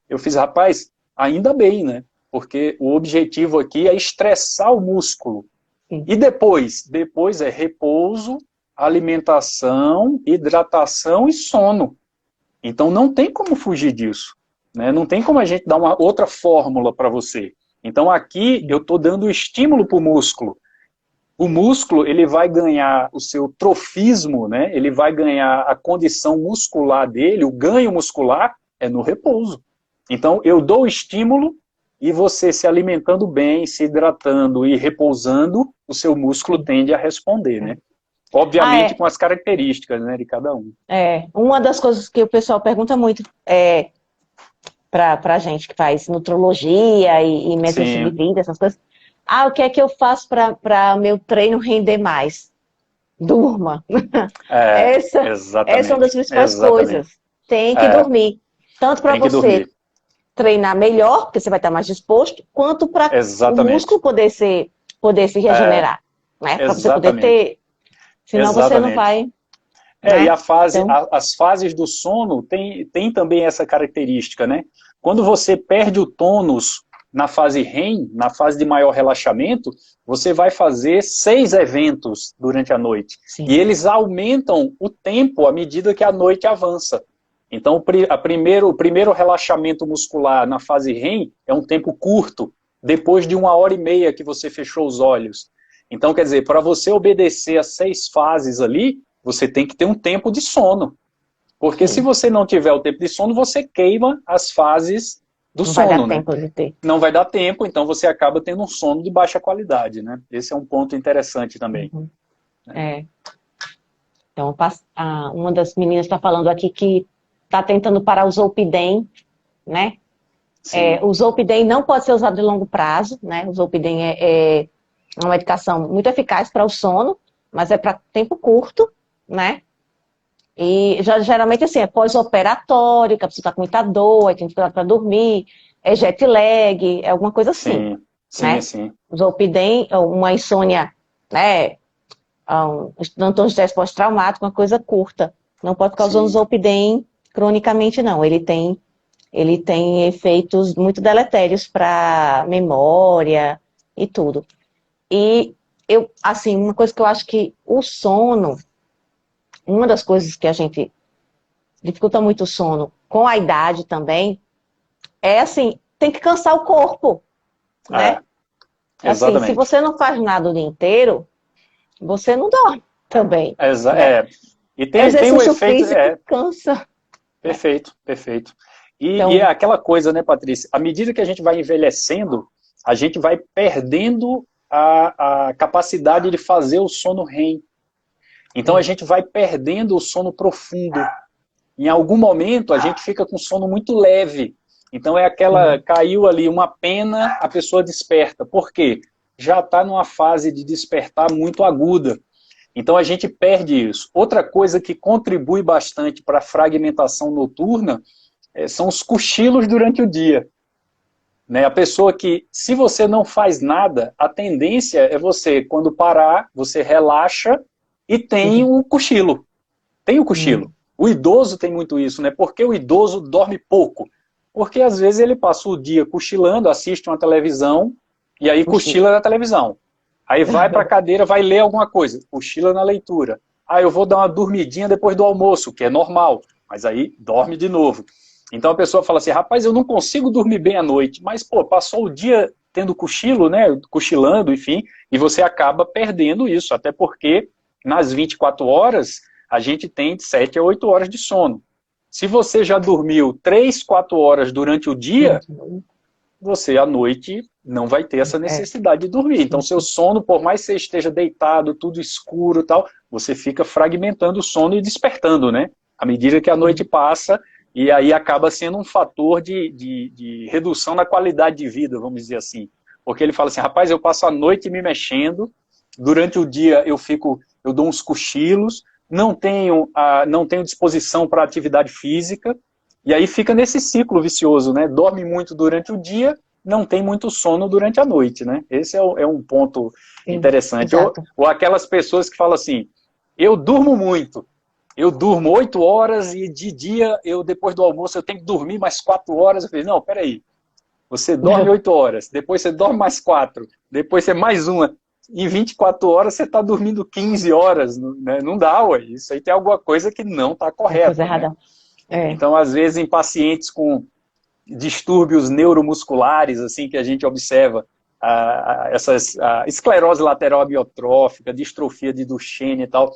Eu fiz, rapaz, ainda bem, né? Porque o objetivo aqui é estressar o músculo. Sim. E depois? Depois é repouso, alimentação, hidratação e sono. Então não tem como fugir disso, né? Não tem como a gente dar uma outra fórmula para você. Então aqui eu estou dando estímulo para o músculo. O músculo, ele vai ganhar o seu trofismo, né? Ele vai ganhar a condição muscular dele, o ganho muscular é no repouso. Então eu dou o estímulo, e você se alimentando bem, se hidratando e repousando, o seu músculo tende a responder, né? Obviamente com as características, né, de cada um. Uma das coisas que o pessoal pergunta muito pra gente que faz nutrologia e método de vida, essas coisas. O que é que eu faço para meu treino render mais? Durma. Essa é uma das principais coisas. Tem que dormir. Tanto para você treinar melhor, porque você vai estar mais disposto, quanto para o músculo poder se regenerar, né? Para você poder ter, senão você não vai... Né? E as fases do sono tem também essa característica, né? Quando você perde o tônus na fase REM, na fase de maior relaxamento, você vai fazer 6 eventos durante a noite. Sim. E eles aumentam o tempo à medida que a noite avança. Então, o primeiro relaxamento muscular na fase REM é um tempo curto, depois de 1h30 que você fechou os olhos. Então, quer dizer, para você obedecer as 6 fases ali, você tem que ter um tempo de sono. Porque se você não tiver o tempo de sono, você queima as fases do sono, né? Não vai dar tempo, então você acaba tendo um sono de baixa qualidade, né? Esse é um ponto interessante também. Então, uma das meninas está falando aqui que está tentando parar o Zolpidem, né? O Zolpidem não pode ser usado de longo prazo, né? O Zolpidem é uma medicação muito eficaz para o sono, mas é para tempo curto, né? E geralmente assim, é pós-operatório, que a pessoa está com muita dor, aí tem dificuldade para dormir, é jet lag, é alguma coisa assim. Sim. O Zolpidem, uma insônia, né? Um transtorno de estresse pós-traumático, uma coisa curta. Não pode ficar usando Zolpidem cronicamente, não. Ele tem efeitos muito deletérios para memória e tudo. E assim, uma coisa que eu acho que o sono, uma das coisas que a gente dificulta muito o sono com a idade também, é assim, tem que cansar o corpo, né? Assim, se você não faz nada o dia inteiro, você não dorme também. Né? E tem o efeito... cansa. Perfeito. E é aquela coisa, né, Patrícia? À medida que a gente vai envelhecendo, a gente vai perdendo a capacidade de fazer o sono REM. Então a gente vai perdendo o sono profundo. Em algum momento a gente fica com sono muito leve. Então é caiu ali uma pena, a pessoa desperta. Por quê? Já está numa fase de despertar muito aguda. Então a gente perde isso. Outra coisa que contribui bastante para a fragmentação noturna são os cochilos durante o dia. Né? A pessoa que, se você não faz nada, a tendência é você, quando parar, você relaxa e tem o cochilo. Tem o cochilo. O idoso tem muito isso, né? Porque o idoso dorme pouco. Porque às vezes ele passa o dia cochilando, assiste uma televisão, e aí cochila na televisão. Aí vai para a cadeira, vai ler alguma coisa, cochila na leitura. Eu vou dar uma dormidinha depois do almoço, que é normal, mas aí dorme de novo. Então a pessoa fala assim, rapaz, eu não consigo dormir bem à noite, mas pô, passou o dia tendo cochilo, né, cochilando, enfim, e você acaba perdendo isso, até porque nas 24 horas a gente tem de 7 a 8 horas de sono. Se você já dormiu 3, 4 horas durante o dia, você à noite não vai ter essa necessidade de dormir. Então seu sono, por mais que você esteja deitado, tudo escuro e tal, você fica fragmentando o sono e despertando, né? À medida que a noite passa, e aí acaba sendo um fator de redução na qualidade de vida, vamos dizer assim. Porque ele fala assim, rapaz, eu passo a noite me mexendo, durante o dia eu dou uns cochilos, não tenho disposição para atividade física, e aí fica nesse ciclo vicioso, né? Dorme muito durante o dia, não tem muito sono durante a noite, né? Esse é um ponto interessante. Ou aquelas pessoas que falam assim, eu durmo muito, eu durmo 8 horas e de dia, depois do almoço, eu tenho que dormir mais 4 horas. Eu falei, não, peraí, você dorme 8 horas, depois você dorme mais 4, depois você mais uma. Em 24 horas você está dormindo 15 horas, né? Não dá, ué. Isso aí tem alguma coisa que não está correta. Coisa errada. Né? Então, às vezes, em pacientes com distúrbios neuromusculares, assim, que a gente observa, a esclerose lateral amiotrófica, distrofia de Duchenne e tal,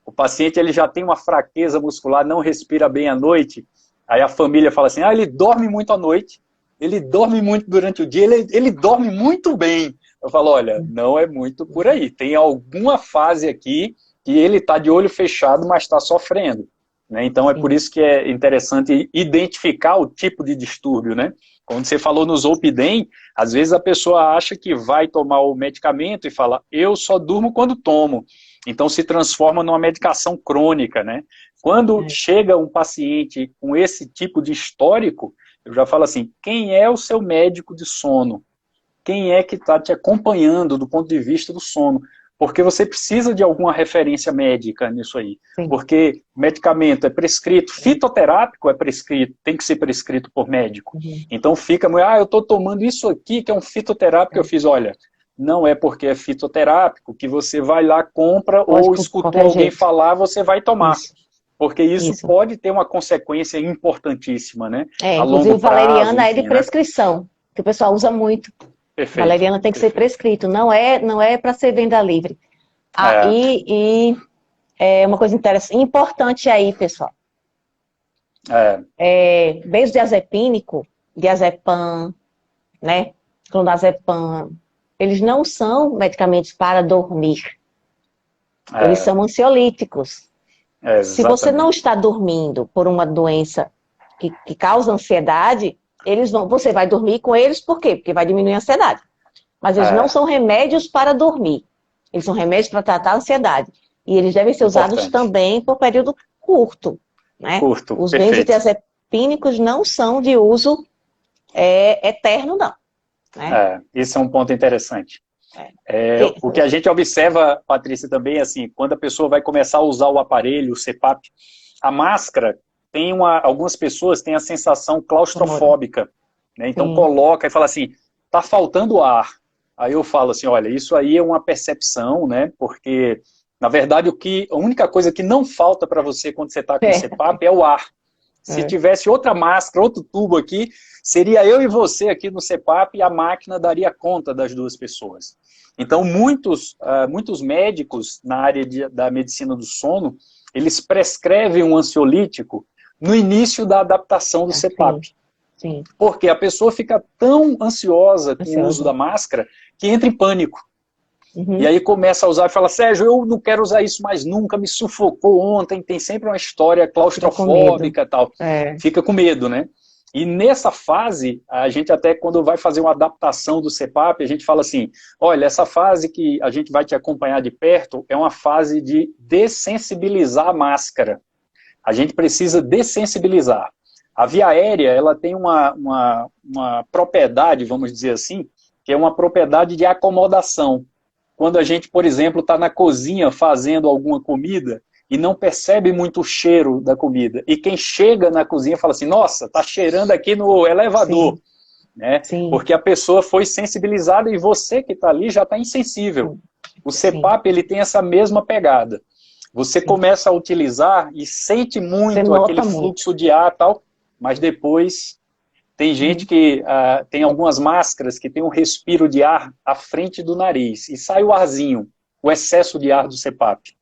o paciente ele já tem uma fraqueza muscular, não respira bem à noite, aí a família fala assim, ele dorme muito à noite, ele dorme muito durante o dia, ele dorme muito bem. Eu falo, olha, não é muito por aí, tem alguma fase aqui que ele está de olho fechado, mas está sofrendo. Né? Então é por isso que é interessante identificar o tipo de distúrbio, né? Quando você falou no Zolpidem, às vezes a pessoa acha que vai tomar o medicamento e fala, eu só durmo quando tomo. Então se transforma numa medicação crônica, né? Quando chega um paciente com esse tipo de histórico, eu já falo assim, quem é o seu médico de sono? Quem é que está te acompanhando do ponto de vista do sono? Porque você precisa de alguma referência médica nisso aí. Sim. Porque medicamento é prescrito, fitoterápico é prescrito, tem que ser prescrito por médico. Uhum. Então fica, eu estou tomando isso aqui que é um fitoterápico, eu fiz, olha, não é porque é fitoterápico que você vai lá, compra, ou escutou alguém falar, você vai tomar. Isso. Porque isso pode ter uma consequência importantíssima, né? Inclusive valeriana é de prescrição, que o pessoal usa muito. Perfeito. Valeriana tem que ser prescrito, não é para ser venda livre. E é uma coisa interessante, importante aí, pessoal. Benzodiazepínico, diazepam, né? Clonazepam, eles não são medicamentos para dormir. Eles são ansiolíticos. Se você não está dormindo por uma doença que causa ansiedade, você vai dormir com eles, por quê? Porque vai diminuir a ansiedade. Mas eles não são remédios para dormir. Eles são remédios para tratar a ansiedade. E eles devem ser usados também por período curto. Né? Os benzodiazepínicos não são de uso eterno, não. Né? Isso é um ponto interessante. O que a gente observa, Patrícia, também, assim, quando a pessoa vai começar a usar o aparelho, o CPAP, a máscara, algumas pessoas têm a sensação claustrofóbica, né? Então coloca e fala assim, tá faltando ar. Aí eu falo assim, olha, isso aí é uma percepção, né? Porque, na verdade, a única coisa que não falta para você quando você está com o CPAP é o ar. Se tivesse outra máscara, outro tubo aqui, seria eu e você aqui no CPAP e a máquina daria conta das duas pessoas. Então, muitos médicos na área da medicina do sono, eles prescrevem um ansiolítico no início da adaptação do CPAP. Sim. Porque a pessoa fica tão ansiosa com o uso da máscara que entra em pânico. Uhum. E aí começa a usar e fala, Sérgio, eu não quero usar isso mais nunca, me sufocou ontem, tem sempre uma história claustrofóbica e tal. Fica com medo, né? E nessa fase, a gente até quando vai fazer uma adaptação do CPAP, a gente fala assim, olha, essa fase que a gente vai te acompanhar de perto é uma fase de dessensibilizar a máscara. A gente precisa dessensibilizar. A via aérea, ela tem uma propriedade, vamos dizer assim, que é uma propriedade de acomodação. Quando a gente, por exemplo, está na cozinha fazendo alguma comida e não percebe muito o cheiro da comida. E quem chega na cozinha fala assim, nossa, está cheirando aqui no elevador. Sim. Né? Sim. Porque a pessoa foi sensibilizada e você que está ali já está insensível. O CPAP, ele tem essa mesma pegada. Você começa a utilizar e sente muito aquele fluxo de ar e tal, mas depois tem gente que tem algumas máscaras que tem um respiro de ar à frente do nariz e sai o arzinho, o excesso de ar do CPAP.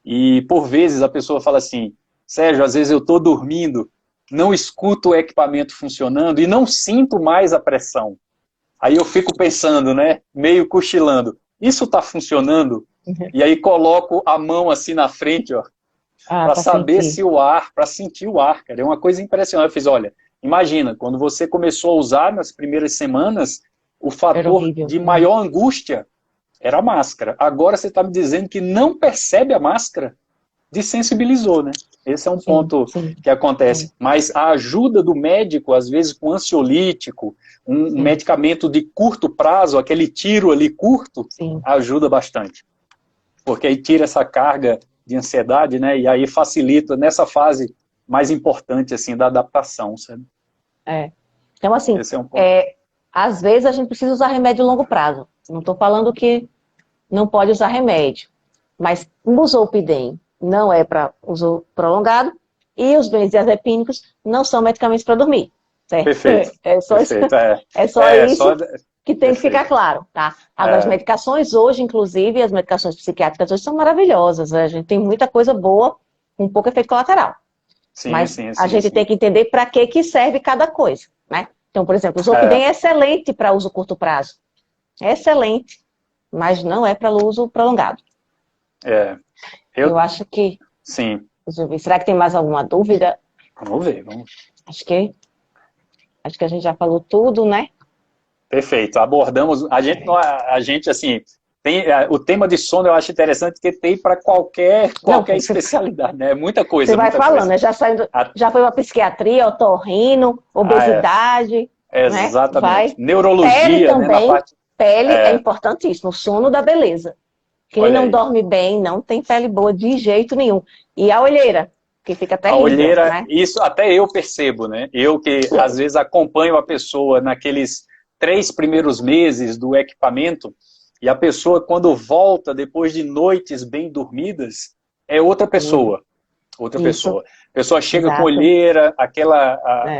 E por vezes a pessoa fala assim, Sérgio, às vezes eu estou dormindo, não escuto o equipamento funcionando e não sinto mais a pressão. Aí eu fico pensando, né, meio cochilando, isso está funcionando? Uhum. E aí coloco a mão assim na frente, ó, para saber se o ar, para sentir o ar, cara. É uma coisa impressionante. Eu fiz, olha, imagina, quando você começou a usar nas primeiras semanas, o fator de maior angústia era a máscara. Agora você está me dizendo que não percebe a máscara, desensibilizou, né? Esse é um ponto que acontece. Mas a ajuda do médico, às vezes com ansiolítico, um medicamento de curto prazo, aquele tiro ali curto, ajuda bastante. Porque aí tira essa carga de ansiedade, né? E aí facilita nessa fase mais importante, assim, da adaptação, sabe? Então, assim, esse é um ponto. Às vezes a gente precisa usar remédio a longo prazo. Não estou falando que não pode usar remédio. Mas o Zolpidem não é para uso prolongado e os benzodiazepínicos não são medicamentos para dormir. Certo? Perfeito. É só Perfeito, isso que tem que ficar claro, tá? Agora, as medicações hoje, inclusive, as medicações psiquiátricas hoje são maravilhosas. A gente tem muita coisa boa com pouco efeito colateral. Mas a gente tem que entender para que serve cada coisa, né? Então, por exemplo, o Zolpidem é excelente para uso curto prazo. É excelente, mas não é para uso prolongado. Eu acho que... Sim. Deixa eu ver. Será que tem mais alguma dúvida? Vamos ver. Acho que a gente já falou tudo, né? Perfeito. Abordamos... A gente assim... o tema de sono eu acho interessante porque tem para qualquer especialidade, né? Muita coisa. Você vai falando, né? Já foi uma psiquiatria, otorrino, obesidade. Né? Exatamente. Neurologia, pele também. Né? Na parte... Pele é importantíssimo. O sono da beleza. Quem não dorme bem não tem pele boa de jeito nenhum. E a olheira, que fica terrível. A olheira, né? Isso até eu percebo, né? Eu que às vezes acompanho a pessoa naqueles 3 primeiros meses do equipamento, e a pessoa, quando volta, depois de noites bem dormidas, é outra pessoa. Outra pessoa. A pessoa chega com olheira,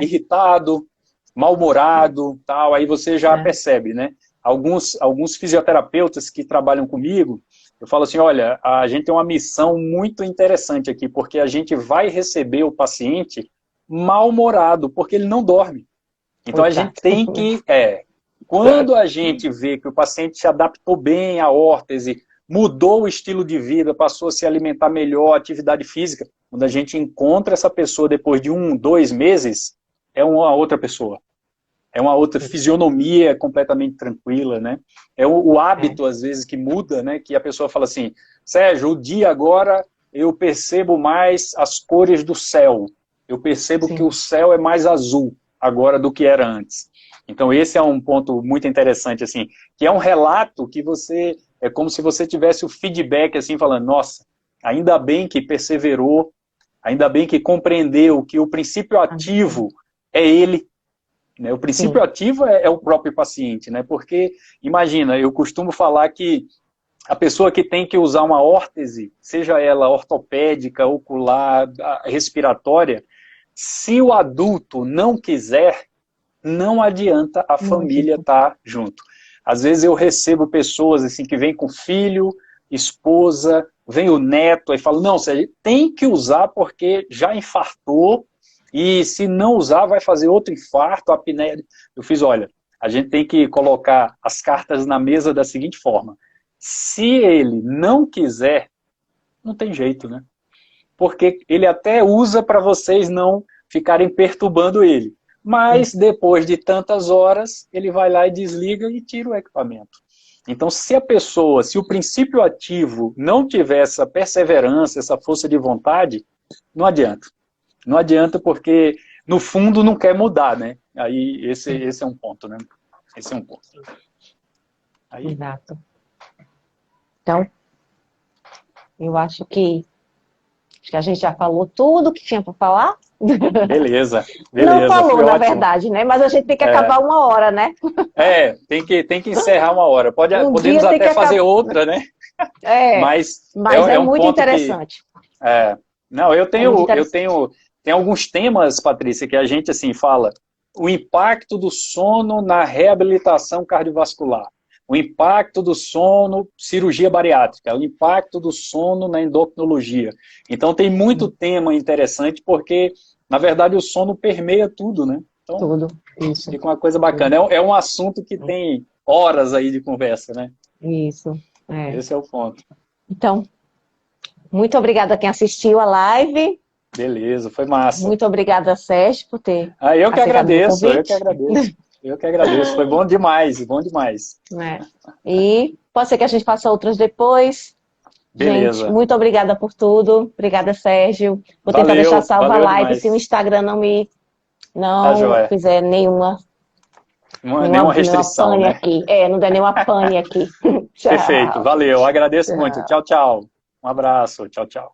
irritado, mal-humorado, tal, aí você já percebe, né? Alguns fisioterapeutas que trabalham comigo, eu falo assim, olha, a gente tem uma missão muito interessante aqui, porque a gente vai receber o paciente mal-humorado, porque ele não dorme. Então a gente tem que... Quando a gente vê que o paciente se adaptou bem à órtese, mudou o estilo de vida, passou a se alimentar melhor, atividade física, quando a gente encontra essa pessoa depois de 1, 2 meses, é uma outra pessoa. É uma outra fisionomia completamente tranquila, né? É o hábito, às vezes, que muda, né? Que a pessoa fala assim, Sérgio, o dia agora eu percebo mais as cores do céu. Eu percebo que o céu é mais azul agora do que era antes. Então esse é um ponto muito interessante, assim, que é um relato que você, é como se você tivesse o feedback, assim, falando, nossa, ainda bem que perseverou, ainda bem que compreendeu que o princípio ativo é ele, né? O princípio ativo é o próprio paciente, né? Porque, imagina, eu costumo falar que a pessoa que tem que usar uma órtese, seja ela ortopédica, ocular, respiratória, se o adulto não quiser, não adianta a família estar junto. Às vezes eu recebo pessoas assim que vêm com filho, esposa, vem o neto, e falam, não, você tem que usar porque já infartou, e se não usar vai fazer outro infarto, a apneia. Eu fiz, olha, a gente tem que colocar as cartas na mesa da seguinte forma, se ele não quiser, não tem jeito, né? Porque ele até usa para vocês não ficarem perturbando ele. Mas depois de tantas horas, ele vai lá e desliga e tira o equipamento. Então, se o princípio ativo não tiver essa perseverança, essa força de vontade, não adianta. Não adianta porque, no fundo, não quer mudar, né? Aí, esse é um ponto, né? Esse é um ponto. Aí... Exato. Então, eu acho que a gente já falou tudo que tinha para falar. Beleza. Não falou, na verdade, né? Mas a gente tem que acabar 1 hora, né? Tem que encerrar 1 hora. Podemos até fazer outra, né? Mas é muito interessante. Não, tem alguns temas, Patrícia, que a gente assim fala. O impacto do sono na reabilitação cardiovascular. O impacto do sono, cirurgia bariátrica, o impacto do sono na endocrinologia. Então tem muito tema interessante, porque, na verdade, o sono permeia tudo, né? Então, tudo, isso. Fica uma coisa bacana. É um assunto que tem horas aí de conversa, né? Isso. Esse é o ponto. Então, Muito obrigada a quem assistiu a live. Beleza, foi massa. Muito obrigada, Sérgio, por ter Eu que aceitado o meu agradeço, eu convite. que agradeço. Eu que agradeço, foi bom demais, bom demais. E pode ser que a gente faça outras depois. Beleza. Gente, muito obrigada por tudo. Obrigada, Sérgio. Vou tentar deixar salva a live demais. se o Instagram não Tá fizer nenhuma restrição, pane né? aqui. Não der nenhuma pane aqui. Tchau. Perfeito, valeu. Agradeço Tchau. muito. Tchau, tchau. Um abraço. Tchau, tchau.